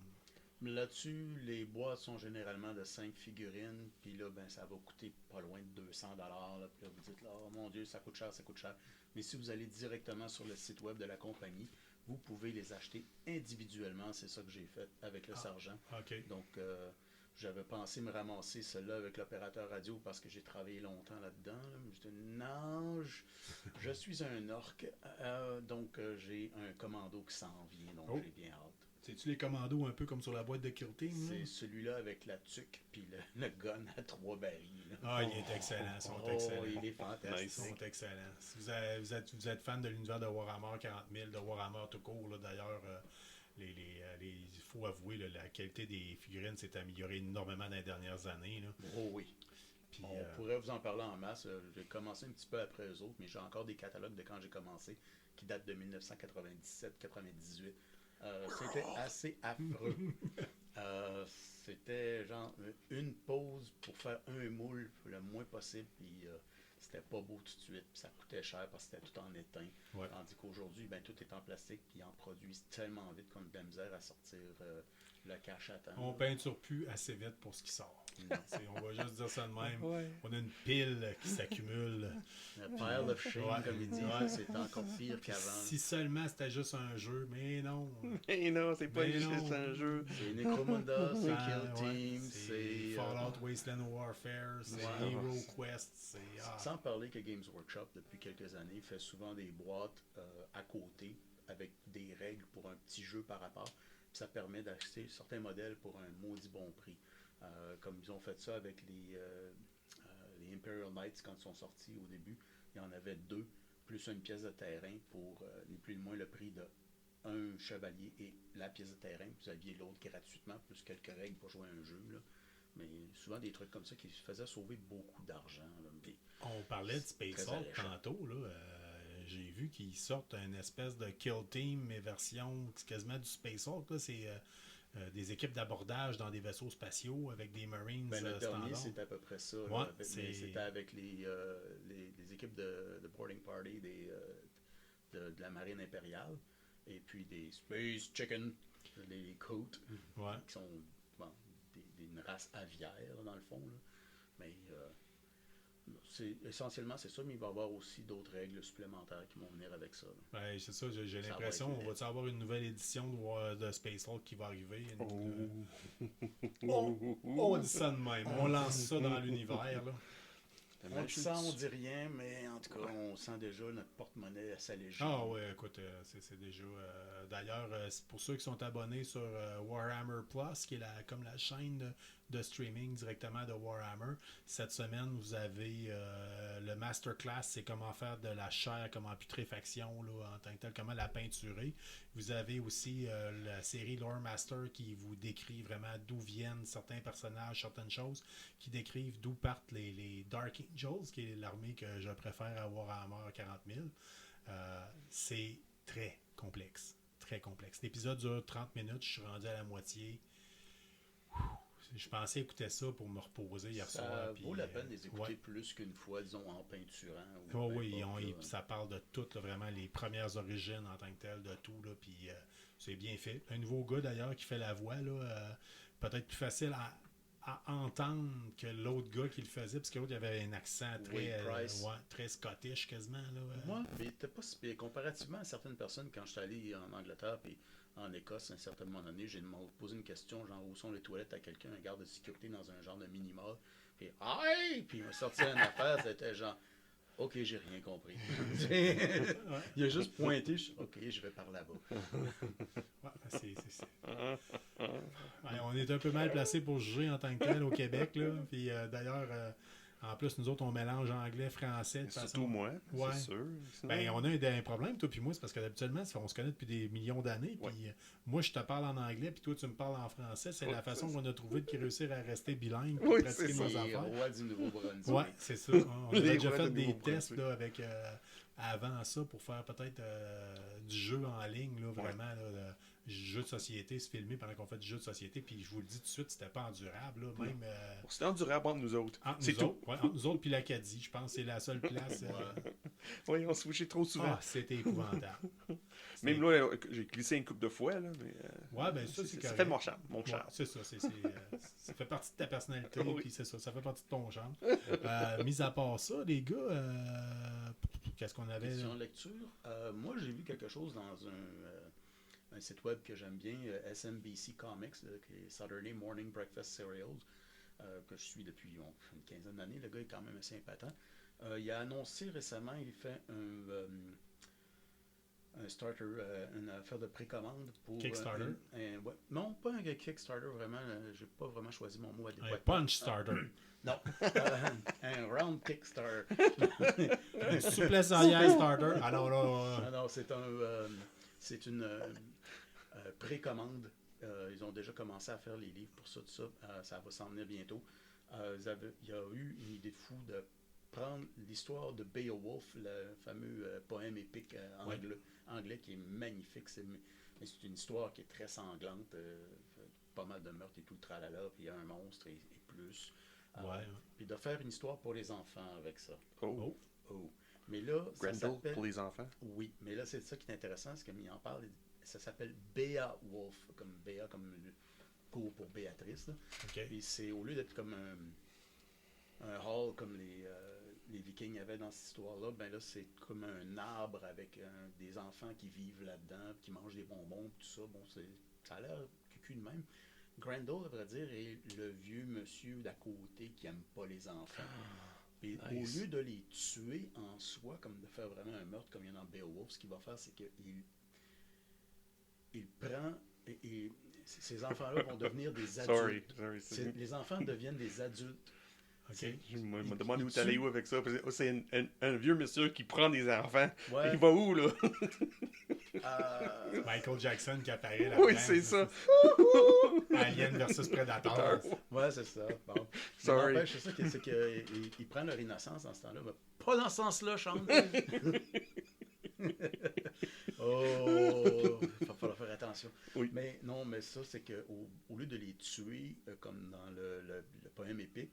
Là-dessus, les boîtes sont généralement de 5 figurines, puis là, ben, ça va coûter pas loin de 200 $. Là, puis là, vous dites, oh mon Dieu, ça coûte cher, ça coûte cher. Mais si vous allez directement sur le site web de la compagnie, vous pouvez les acheter individuellement. C'est ça que j'ai fait avec le sergent. OK. Donc, j'avais pensé me ramasser celle-là avec l'opérateur radio parce que j'ai travaillé longtemps là-dedans. Là. J'étais, non, je suis un orc, donc j'ai un commando qui s'en vient, donc j'ai bien hâte. C'est-tu les commandos un peu comme sur la boîte de Kill Team? C'est celui-là avec la tuque puis le gun à 3 barils. Là. Ah, il est excellent. Ils sont excellents. Il est fantastique. Ils sont excellents. Si vous êtes fan de l'univers de Warhammer 40 000, de Warhammer tout court, là, d'ailleurs, il faut avouer, là, la qualité des figurines s'est améliorée énormément dans les dernières années. Là. Oh oui. Puis, on pourrait vous en parler en masse. J'ai commencé un petit peu après eux autres, mais j'ai encore des catalogues de quand j'ai commencé qui datent de 1997-98. C'était assez affreux. C'était genre une pause pour faire un moule le moins possible, puis c'était pas beau tout de suite, puis ça coûtait cher parce que c'était tout en étain. Ouais. Tandis qu'aujourd'hui, ben, tout est en plastique, puis ils en produisent tellement vite qu'on a de la misère à sortir le cash à temps. on peinture plus assez vite pour ce qui sort. Non. On va juste dire ça de même. Ouais. On a une pile qui s'accumule. Le pile of shame, Ouais. comme ils disent, Ouais. c'est encore pire qu'avant. Si seulement c'était juste un jeu, mais non. Et non, c'est pas Mais juste non. un jeu. C'est Necromunda, c'est Ah, Kill ouais, Team, c'est c'est... Fallout Wasteland Warfare, c'est Ouais. Hero Quest, c'est... Sans parler que Games Workshop, depuis quelques années, fait souvent des boîtes à côté avec des règles pour un petit jeu par rapport. Puis ça permet d'acheter certains modèles pour un maudit bon prix. Comme ils ont fait ça avec les Imperial Knights quand ils sont sortis au début. Il y en avait 2, plus une pièce de terrain pour ni plus ni moins le prix de un chevalier et la pièce de terrain. Vous aviez l'autre gratuitement, plus quelques règles pour jouer à un jeu. Là. Mais souvent des trucs comme ça qui faisaient sauver beaucoup d'argent. Là. Mais On parlait de Space très Hulk alléchant. tantôt, là. J'ai vu qu'ils sortent une espèce de Kill Team, mais version quasiment du Space Hulk. Là. C'est des équipes d'abordage dans des vaisseaux spatiaux avec des Marines Ben, le dernier, standards. c'est à peu près ça. Ouais, Là, mais c'est- c'était avec les équipes de boarding party de la marine impériale et puis des Space Chicken, les Coats, Ouais. qui sont bon, une race aviaire, là, dans le fond. Là. Mais essentiellement, c'est ça, mais il va y avoir aussi d'autres règles supplémentaires qui vont venir avec ça. Là. Ben, c'est ça, j'ai Ça va l'impression être on va avoir une nouvelle édition de Space Hulk qui va arriver. Oh. On dit ça de même, on lance ça dans l'univers. Là. On le sent, on dit rien, mais en tout cas, on sent déjà notre porte-monnaie s'alléger. Ah ouais, écoute, c'est déjà... D'ailleurs, c'est pour ceux qui sont abonnés sur Warhammer Plus, qui est comme la chaîne de streaming directement de Warhammer, cette semaine, vous avez le masterclass, c'est comment faire de la chair, comment putréfaction, là, en tant que tel, comment la peinturer. Vous avez aussi la série Lore Master qui vous décrit vraiment d'où viennent certains personnages, certaines choses, qui décrivent d'où partent les Dark Angels, qui est l'armée que je préfère à Warhammer 40 000. C'est très complexe. Très complexe. L'épisode dure 30 minutes, je suis rendu à la moitié. Je pensais écouter ça pour me reposer hier soir. Ça puis, vaut la peine de les écouter ouais. plus qu'une fois, disons, en peinturant. Oh, peu oui, importe, là. ça parle de tout, là, vraiment les premières origines en tant que tel, de tout. Là, puis c'est bien fait. Un nouveau gars d'ailleurs qui fait la voix, là, peut-être plus facile à entendre que l'autre gars qui le faisait, parce que l'autre il avait un accent très, très scottish quasiment. Là, Moi, mais t'es pas si pire. Comparativement à certaines personnes, quand je suis allé en Angleterre et en Écosse, à un certain moment donné, j'ai posé une question, genre où sont les toilettes à quelqu'un, un garde de sécurité dans un genre de mini-mall. Puis, aïe! Puis il m'a sorti une affaire, c'était genre, ok, j'ai rien compris. Il a juste pointé, ok, je vais par là-bas. Ouais, Ouais, on est un peu mal placé pour juger en tant que tel au Québec. Là. Puis d'ailleurs, en en plus, nous autres, on mélange anglais, français. De Surtout façon... moi, Ouais. c'est sûr. Ben, on a un problème, toi puis moi, c'est parce qu'habituellement, on se connaît depuis des millions d'années. Puis moi, je te parle en anglais, puis toi, tu me parles en français. C'est la façon qu'on a trouvé de réussir à rester bilingue et pratiquer nos Les affaires. rois du Nouveau-Brunswick. Ouais, c'est ça. On a Les déjà rois fait du des Nouveau-Brunswick. tests là, avec, avant ça pour faire peut-être du jeu en ligne, là, vraiment. Là, jeu de société, se filmer pendant qu'on fait du jeu de société. Puis je vous le dis tout de suite, c'était pas endurable. Là, même. C'est endurable entre nous autres. Entre C'est nous tout. autres, ouais, entre nous autres puis l'Acadie, je pense que c'est la seule place. Oui, on se switchait trop souvent. Ah, c'était épouvantable. Même là, j'ai glissé une couple de fois. Là, mais, Ouais, ben ça, c'est ça correct. fait mon charme. Mon Ouais, charme. c'est ça. Ça fait partie de ta personnalité, Oui. puis c'est ça. Ça fait partie de ton genre. Mis à part ça, les gars, qu'est-ce qu'on avait? Question Là? de lecture. Moi, j'ai vu quelque chose dans un site web que j'aime bien, SMBC Comics, là, qui est Saturday Morning Breakfast Cereals, que je suis depuis une quinzaine d'années. Le gars est quand même assez épatant. Il a annoncé récemment, il fait un starter, une affaire de précommande pour... Kickstarter? Ouais. Non, pas un Kickstarter, vraiment. J'ai pas vraiment choisi mon mot adéquat. Un punch starter. Non, un round Kickstarter. Un souplesse arrière starter. Alors là, Non, c'est une précommande. Ils ont déjà commencé à faire les livres pour ça, tout ça. Ça va s'en venir bientôt. Il y a eu une idée fou de prendre l'histoire de Beowulf, le fameux poème épique anglais qui est magnifique. Mais c'est une histoire qui est très sanglante. Pas mal de meurtres et tout le tralala. Puis il y a un monstre et plus. Puis de faire une histoire pour les enfants avec ça. Oh. Mais là, ça Grendel s'appelle... pour les enfants. Oui, mais là, c'est ça qui est intéressant, c'est qu'il en parle, ça s'appelle Beowulf, comme Béa, comme le court pour Béatrice. Là. OK. Puis c'est, au lieu d'être comme un hall comme les Vikings avaient dans cette histoire-là, ben là, c'est comme un arbre avec des enfants qui vivent là-dedans, qui mangent des bonbons, tout ça. Bon, ça a l'air cucu de même. Grendel, à vrai dire, est le vieux monsieur d'à côté qui aime pas les enfants. Et Nice. au lieu de les tuer en soi, comme de faire vraiment un meurtre comme il y en a dans Beowulf, ce qu'il va faire, c'est qu'il prend... Et ces enfants-là vont devenir des adultes. Sorry. Les enfants deviennent des adultes. OK. Je me demande où t'allais où avec ça. C'est un vieux monsieur qui prend des enfants. Ouais. Il va où, là? Michael Jackson qui apparaît là. Oui, c'est ça. Alien versus Predator. Ouais, c'est ça. Bon. Sorry. Mais c'est ça, c'est qu'ils prennent leur innocence dans ce temps-là. Mais pas dans ce sens-là, Sean. Oh, il va falloir faire attention. Oui. Mais non, mais ça, c'est qu'au lieu de les tuer, comme dans le poème épique,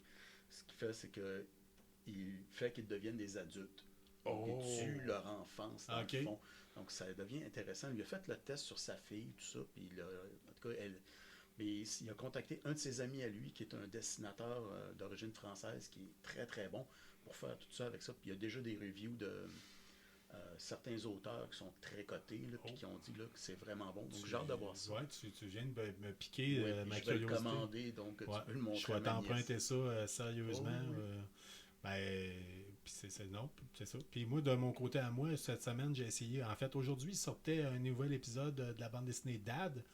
ce qu'il fait, c'est qu'il fait qu'ils deviennent des adultes. Donc, ils tuent leur enfance, dans le fond. Donc, ça devient intéressant. Il a fait le test sur sa fille, tout ça, puis en tout cas, il a contacté un de ses amis à lui, qui est un dessinateur d'origine française, qui est très, très bon pour faire tout ça avec ça. Puis il y a déjà des reviews de certains auteurs qui sont très cotés, là, puis qui ont dit là, que c'est vraiment bon. Donc, j'ai hâte de voir ça. Ouais, tu viens de me piquer ma je vais le curiosité. commander, donc tu peux le montrer. Je vais t'emprunter ça sérieusement. Oui. Puis c'est ça. Puis moi, de mon côté à moi, cette semaine, j'ai essayé. En fait, aujourd'hui, sortait un nouvel épisode de la bande dessinée Dad.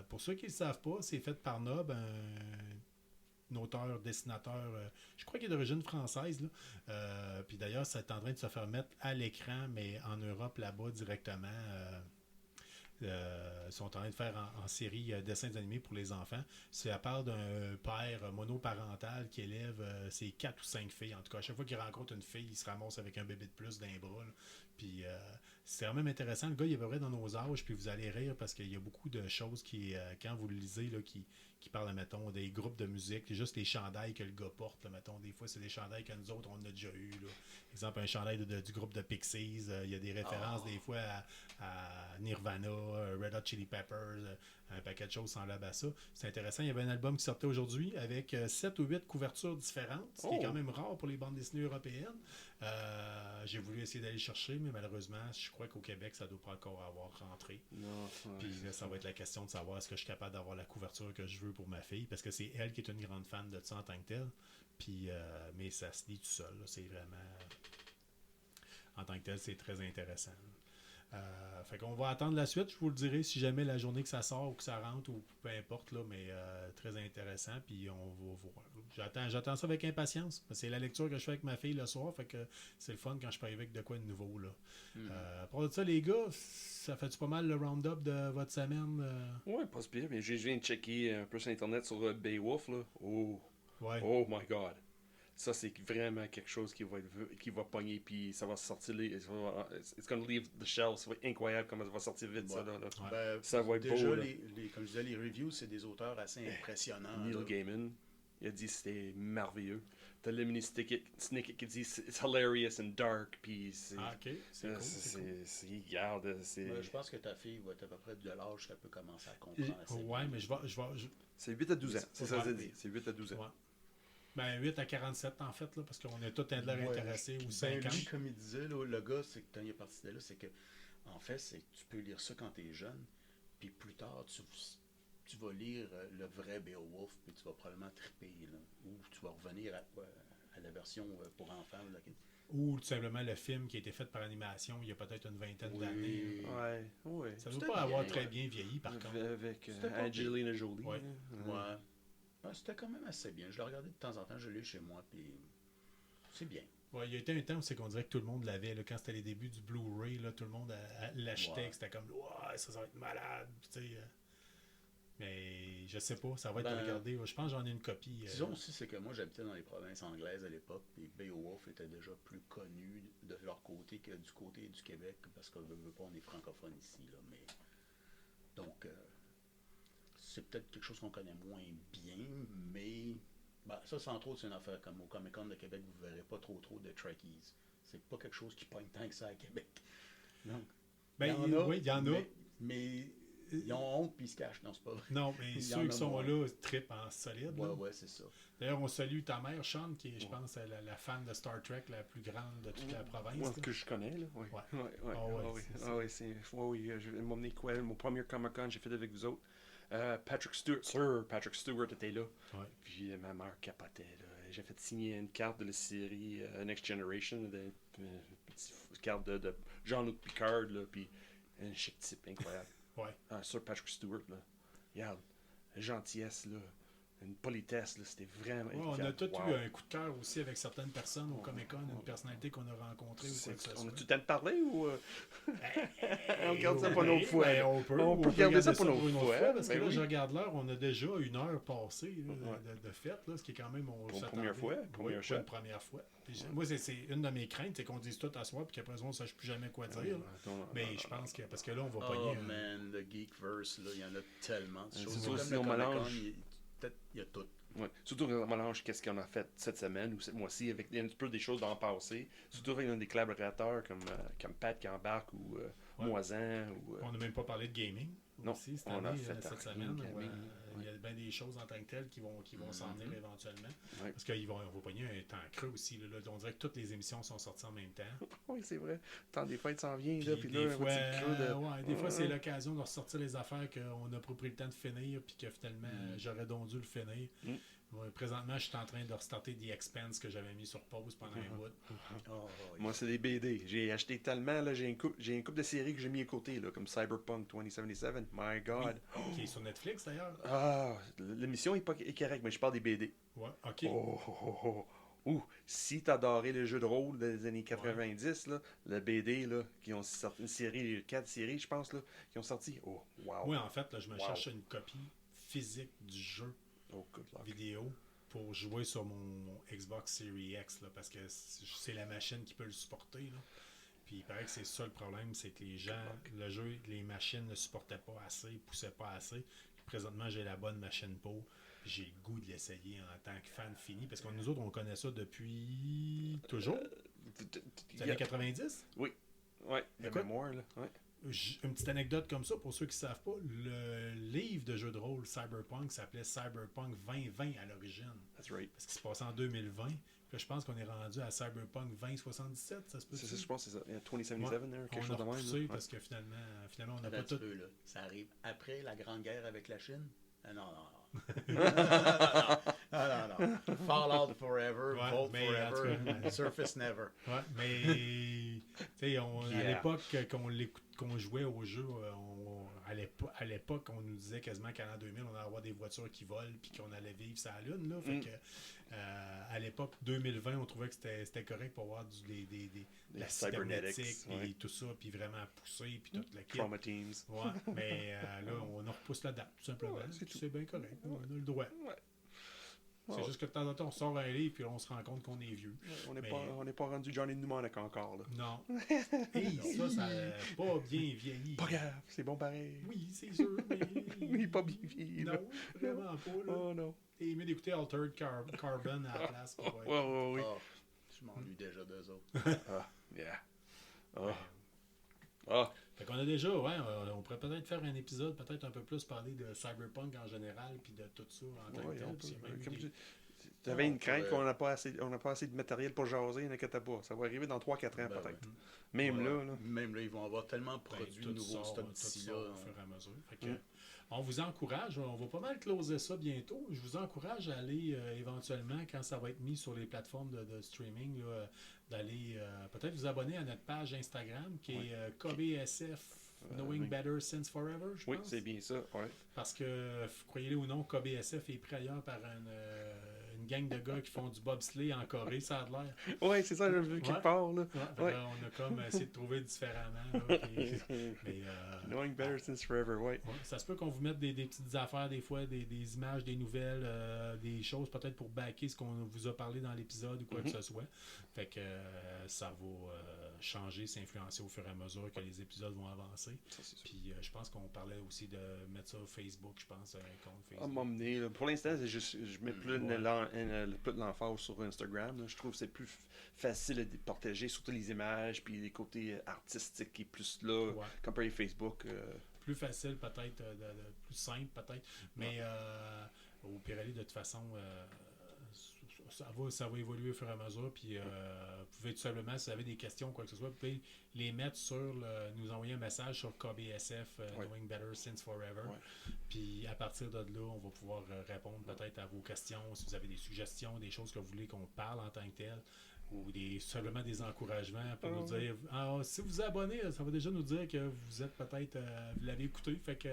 Pour ceux qui ne le savent pas, c'est fait par Nob, un auteur, dessinateur, je crois qu'il est d'origine française. Là. Puis d'ailleurs, c'est en train de se faire mettre à l'écran, mais en Europe, là-bas, directement. Ils sont en train de faire en série dessins animés pour les enfants. Ça parle d'un père monoparental qui élève ses 4 ou 5 filles. En tout cas, à chaque fois qu'il rencontre une fille, il se ramasse avec un bébé de plus d'un bras. Là. Puis c'est quand même intéressant. Le gars, il est à peu près dans nos âges, puis vous allez rire parce qu'il y a beaucoup de choses qui, quand vous le lisez, là, qui parlent, mettons, des groupes de musique, juste les chandails que le gars porte, là, mettons. Des fois, c'est des chandails que nous autres, on a déjà eu. Là. Exemple, un chandail du groupe de Pixies. Il y a des références des fois à Nirvana, Red Hot Chili Peppers, un paquet de choses semblables à ça. C'est intéressant. Il y avait un album qui sortait aujourd'hui avec 7 ou 8 couvertures différentes, ce qui est quand même rare pour les bandes dessinées européennes. J'ai voulu essayer d'aller chercher, mais malheureusement, je crois qu'au Québec, ça ne doit pas encore avoir rentré. Puis là, ça va être la question de savoir est-ce que je suis capable d'avoir la couverture que je veux pour ma fille, parce que c'est elle qui est une grande fan de ça en tant que telle. Puis, mais ça se lit tout seul. Là. C'est vraiment... En tant que tel, c'est très intéressant. Fait qu'on va attendre la suite, je vous le dirai si jamais la journée que ça sort ou que ça rentre ou peu importe, là, mais très intéressant, puis on va voir. J'attends ça avec impatience. C'est la lecture que je fais avec ma fille le soir, fait que c'est le fun quand je peux arriver avec de quoi de nouveau. Là. À part de ça, les gars, ça fait-tu pas mal le round-up de votre semaine? Ouais, pas si pire, mais je viens de checker un peu sur Internet sur Beowulf, là. Ouais. Oh my god. Ça, c'est vraiment quelque chose qui va pogner, puis ça va sortir. It's gonna leave the shelf. Ça va être incroyable comment ça va sortir vite, ça. Là. Ben, Ça va être déjà, beau. Là. comme je disais, les reviews, c'est des auteurs assez impressionnants. Neil là. Gaiman, il a dit que c'était merveilleux. T'as le mini Snicket qui dit it's hilarious and dark, puis c'est. Ah, ok, c'est cool. Regarde, c'est. Je pense que ta fille va être à peu près de l'âge qu'elle peut commencer à comprendre. assez Ouais, bien. mais je vais. C'est 8 à 12 ans, c'est ça que ça Ouais. dit. C'est 8 à 12 ans. Ouais. Ben, 8 à 47 en fait, là, parce qu'on est tous l'air intéressés, ou Ben, 50. lui, comme il disait, là, le gars, c'est que quand il est parti de là, c'est que, en fait, c'est que tu peux lire ça quand tu es jeune, puis plus tard, tu vas lire le vrai Beowulf, puis tu vas probablement triper, là, ou tu vas revenir à la version pour enfants. Là, Ou tout simplement le film qui a été fait par animation il y a peut-être une vingtaine d'années. Ouais. Ça ne doit C'était pas avoir bien, très ouais. bien vieilli, par contre. Avec C'était pas Angelina Jolie. Ouais. Ouais. Ben, c'était quand même assez bien. Je l'ai regardé de temps en temps, je l'ai chez moi, puis c'est bien. Ouais, il y a été un temps où c'est qu'on dirait que tout le monde l'avait. Là, quand c'était les débuts du Blu-ray, là, tout le monde l'achetait. Ouais. Que c'était comme, ouais, ça va être malade. Tu sais, mais je sais pas, ça va être Ben, regardé. Je pense que j'en ai une copie. Disons aussi, c'est que moi, j'habitais dans les provinces anglaises à l'époque, puis Beowulf était déjà plus connu de leur côté que du côté du Québec, parce qu'on ne veut pas, on est francophone ici. Là, mais... Donc, c'est peut-être quelque chose qu'on connaît moins bien, mais ben, ça, sans trop, c'est une affaire comme au Comic-Con de Québec, vous ne verrez pas trop de Trekkies. C'est pas quelque chose qui pogne tant que ça à Québec. Donc, Ben, il y en a, oui, il y en a. mais ils ont honte puis ils se cachent. Non, c'est pas vrai. Non, mais Il y ceux en a qui sont moins. là trippent en solide. là. Ouais, c'est ça. D'ailleurs, on salue ta mère, Sean, qui est, je pense, la fan de Star Trek la plus grande de toute la province. Moi, là. que je connais, là. Ouais. Je vais m'emmener quoi? Mon premier Comic-Con, j'ai fait avec vous autres. Patrick Stewart était là. Ouais. Puis ma mère capotait. Là. J'ai fait signer une carte de la série Next Generation, une petite carte de Jean-Luc Picard, là, puis un chic type incroyable. Ouais. Sir Patrick Stewart, là. Regarde, la gentillesse, là. Une politesse, là, c'était vraiment. Ouais, on a regarde, tous wow. eu un coup de cœur aussi avec certaines personnes au Comic-Con, une personnalité qu'on a rencontrée ou quoi que ce soit. On a-tu le temps de parler ou. On On garde ça pour une autre fois. Ben, là. on peut garder ça pour une autre fois. Parce que Ben là, oui. je regarde l'heure, on a déjà 1 heure passée là, Ouais. de fête, là, ce qui est quand même. Pour une première fois, première Oui, fois. une première fois. Puis, moi, c'est une de mes craintes, c'est qu'on dise tout à soir, puis qu'après, on ne sache plus jamais quoi dire. là. Mais je pense que. Parce que là, on va Oh pogner. man, le Geekverse, là, il y en a tellement de C'est choses. ça Comme aussi, le on Comic-Con, mélange. il y a tout. Ouais. Surtout quand on mélange qu'est-ce qu'on a fait cette semaine ou ce mois-ci, avec un petit peu des choses dans le passé. Surtout avec des collaborateurs comme Pat qui embarque ou Moisan. Ou, On n'a même pas parlé de gaming Non, aussi cette on a année, fait cette un semaine. gaming, Où, ouais. il y a bien des choses en tant que telles qui vont s'en venir éventuellement. Ouais. Parce qu'on va pogner un temps creux aussi. Là. On dirait que toutes les émissions sont sorties en même temps. Oui, c'est vrai. Le temps des fêtes s'en vient. Puis Là, puis là, des un fois, petit creux de... des fois c'est l'occasion de ressortir les affaires qu'on n'a pas pris le temps de finir, puis que finalement, j'aurais donc dû le finir. Ouais, présentement, je suis en train de restarter The Expanse que j'avais mis sur pause pendant un bout. Moi, c'est des BD. J'ai acheté tellement. Là, j'ai une couple de séries que j'ai mis à côté, là, comme Cyberpunk 2077. My God. Qui est sur Netflix d'ailleurs. Ah, l'émission est correcte, mais je parle des BD. Ouais, ok. Ouh, si t'as adoré les jeux de rôle des années 90, là, le BD, là, qui ont sorti une série, 4 séries, je pense, là, qui ont sorti. Oh, wow. Oui, en fait, là, je me Wow. cherche une copie physique du jeu Oh, good luck. vidéo pour jouer sur mon Xbox Series X, là, parce que c'est la machine qui peut le supporter. Là. Puis il paraît que c'est ça le problème, c'est que les gens, le jeu, les machines ne supportaient pas assez, poussaient pas assez. Puis présentement, j'ai la bonne machine pour. Puis j'ai le goût de l'essayer en tant que fan fini, parce que nous autres, on connaît ça depuis toujours. Les années 90. Oui. Ouais, la Écoute. mémoire, là. Ouais. Une petite anecdote comme ça, pour ceux qui ne savent pas, le livre de jeu de rôle Cyberpunk s'appelait Cyberpunk 2020 à l'origine. That's right. Parce qu'il se passait en 2020. Puis je pense qu'on est rendu à Cyberpunk 2077, ça se peut. C'est ça, je pense que c'est ça. 2077, Ouais. quelque On chose a de même. repoussé là. parce que finalement on n'a Attends pas un petit tout. peu, là. Ça arrive après la Grande Guerre avec la Chine? Non. Ah, non. Fallout forever, Ouais, Vault mais en tout forever, cas, Surface never. Ouais, mais tu sais, à Yeah. l'époque qu'on jouait au jeu, à l'époque, on nous disait quasiment qu'en l'an 2000, on allait avoir des voitures qui volent puis qu'on allait vivre sur la Lune. Là, fait que, à l'époque, 2020, on trouvait que c'était correct pour avoir de la cybernetics, cybernétique ouais. et tout ça, puis vraiment pousser, puis toute la kit. Trauma Teams. Ouais, mais là, on repousse la date, tout simplement. Ouais, c'est tout. C'est bien correct. On a le droit. Ouais. C'est Ouais. juste que de temps en temps, on sort un livre puis on se rend compte qu'on est vieux. On n'est Mais- pas rendu Johnny Mnemonic encore, là. Non. Hey, ça n'a pas bien vieilli. Pas grave, c'est bon pareil. Oui, c'est sûr, mais. Il est pas bien vieilli, là. Non, vraiment pas. Là. Oh non. Et mieux d'écouter Altered Carbon à la place. Ouais, ouais, ouais. Ah, je m'ennuie déjà d'eux autres. Ah, yeah. Ah. Ah. Fait qu'on a déjà, ouais, on pourrait peut-être faire un épisode, peut-être un peu plus parler de Cyberpunk en général, puis de tout ça en tant que Ouais, tel. on Puis il y a peut- même eu comme des- tu avais une crainte pourrait- qu'on n'a pas assez de matériel pour jaser, n'inquiète pas. Ça va arriver dans 3-4 ans Ben peut-être. ouais. Même Ouais, là. Même là, ils vont avoir tellement de Ben, produits tout nouveaux sort, stock tout d'ici sort là. au fur et à mesure. Fait que, on vous encourage, on va pas mal closer ça bientôt. Je vous encourage à aller éventuellement, quand ça va être mis sur les plateformes de streaming, là, d'aller peut-être vous abonner à notre page Instagram qui est KBSF Knowing oui. Better Since Forever, je Oui, pense. c'est bien ça. Ouais. Parce que, croyez-le ou non, KBSF est pris ailleurs par une gang de gars qui font du bobsleigh en Corée, ça a de l'air. Ouais, c'est ça, j'ai vu quelque Ouais. part, là. Ouais, fait Ouais. que là, on a comme essayé de trouver différemment. Là, puis- mais, Knowing better since forever, ouais. ouais, ça se peut qu'on vous mette des petites affaires des fois, des images, des nouvelles, des choses peut-être pour backer ce qu'on vous a parlé dans l'épisode ou quoi que ce soit. Fait que ça va changer, s'influencer au fur et à mesure que les épisodes vont avancer. Ça, c'est sûr. Puis je pense qu'on parlait aussi de mettre ça sur Facebook, je pense, un compte À Facebook. m'emmener, là. Pour l'instant, c'est juste, je mets plus Ouais. plus de l'emphase sur Instagram. Là. Je trouve que c'est plus facile de partager, surtout les images, puis les côtés artistiques qui est plus là, Ouais. comparé à Facebook. Plus facile peut-être, plus simple peut-être, mais au Pirelli de toute façon ça va évoluer au fur et à mesure, puis vous pouvez tout simplement, si vous avez des questions quoi que ce soit, vous pouvez les mettre nous envoyer un message sur KBSF Ouais. Knowing Better Since Forever, Ouais. puis à partir de là, on va pouvoir répondre peut-être à vos questions, si vous avez des suggestions, des choses que vous voulez qu'on parle en tant que tel, ou simplement des encouragements pour nous dire si vous vous abonnez, ça va déjà nous dire que vous êtes peut-être vous l'avez écouté, fait que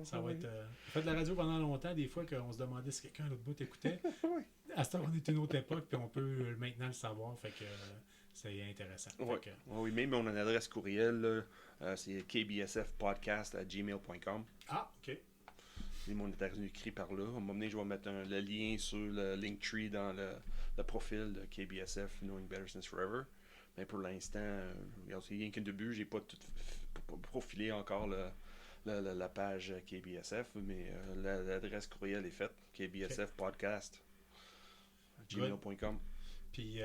ça va être on fait de la radio pendant longtemps, des fois qu'on se demandait si quelqu'un à l'autre bout écoutait. À ce temps on est une autre époque, puis on peut maintenant le savoir, fait que c'est intéressant. Ouais. Fait que, Oui, même mon adresse courriel, là, c'est kbsfpodcast@gmail.com. ok. C'est mon adresse écrit par là. À un moment donné, je vais mettre le lien sur le Linktree dans le profil de KBSF Knowing Better Since Forever. Mais pour l'instant, regarde, c'est rien qu'un début. J'ai pas tout profilé encore la page KBSF, mais l'adresse courriel est faite. kbsfpodcast@gmail.com. Puis,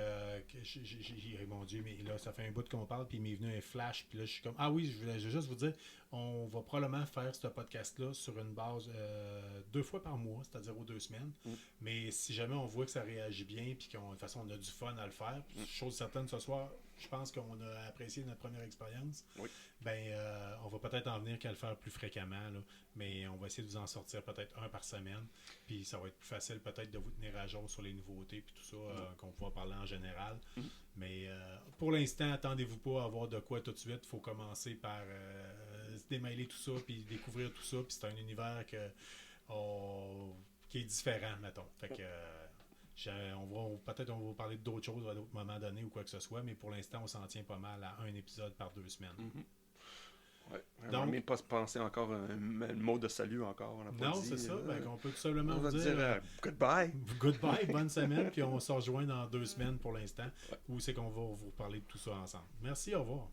mon Dieu, mais là, ça fait un bout qu'on parle, puis il m'est venu un flash, puis là, je suis comme, ah oui, je voulais juste vous dire, on va probablement faire ce podcast-là sur une base 2 fois par mois, c'est-à-dire aux 2 semaines. Mais si jamais on voit que ça réagit bien, puis de toute façon, on a du fun à le faire, chose certaine, ce soir, je pense qu'on a apprécié notre première expérience. Oui. Ben, on va peut-être en venir qu'à le faire plus fréquemment, là, mais on va essayer de vous en sortir peut-être un par semaine, puis ça va être plus facile peut-être de vous tenir à jour sur les nouveautés, puis tout ça, qu'on va parler en général. Mais pour l'instant, attendez-vous pas à avoir de quoi tout de suite. Il faut commencer par se démêler tout ça, puis découvrir tout ça, puis c'est un univers qui est différent, mettons. Fait que peut-être on va parler d'autres choses à d'autres moments donnés ou quoi que ce soit, mais pour l'instant, on s'en tient pas mal à un épisode par 2 semaines. Ouais. On Donc- n'a même pas pensé encore un mot de salut encore. On n'a pas Non, dit, c'est ça. là. Ben, on peut tout simplement On va vous dire dire goodbye. goodbye, bonne semaine, puis on se rejoint dans 2 semaines pour l'instant, où c'est qu'on va vous parler de tout ça ensemble. Merci, au revoir.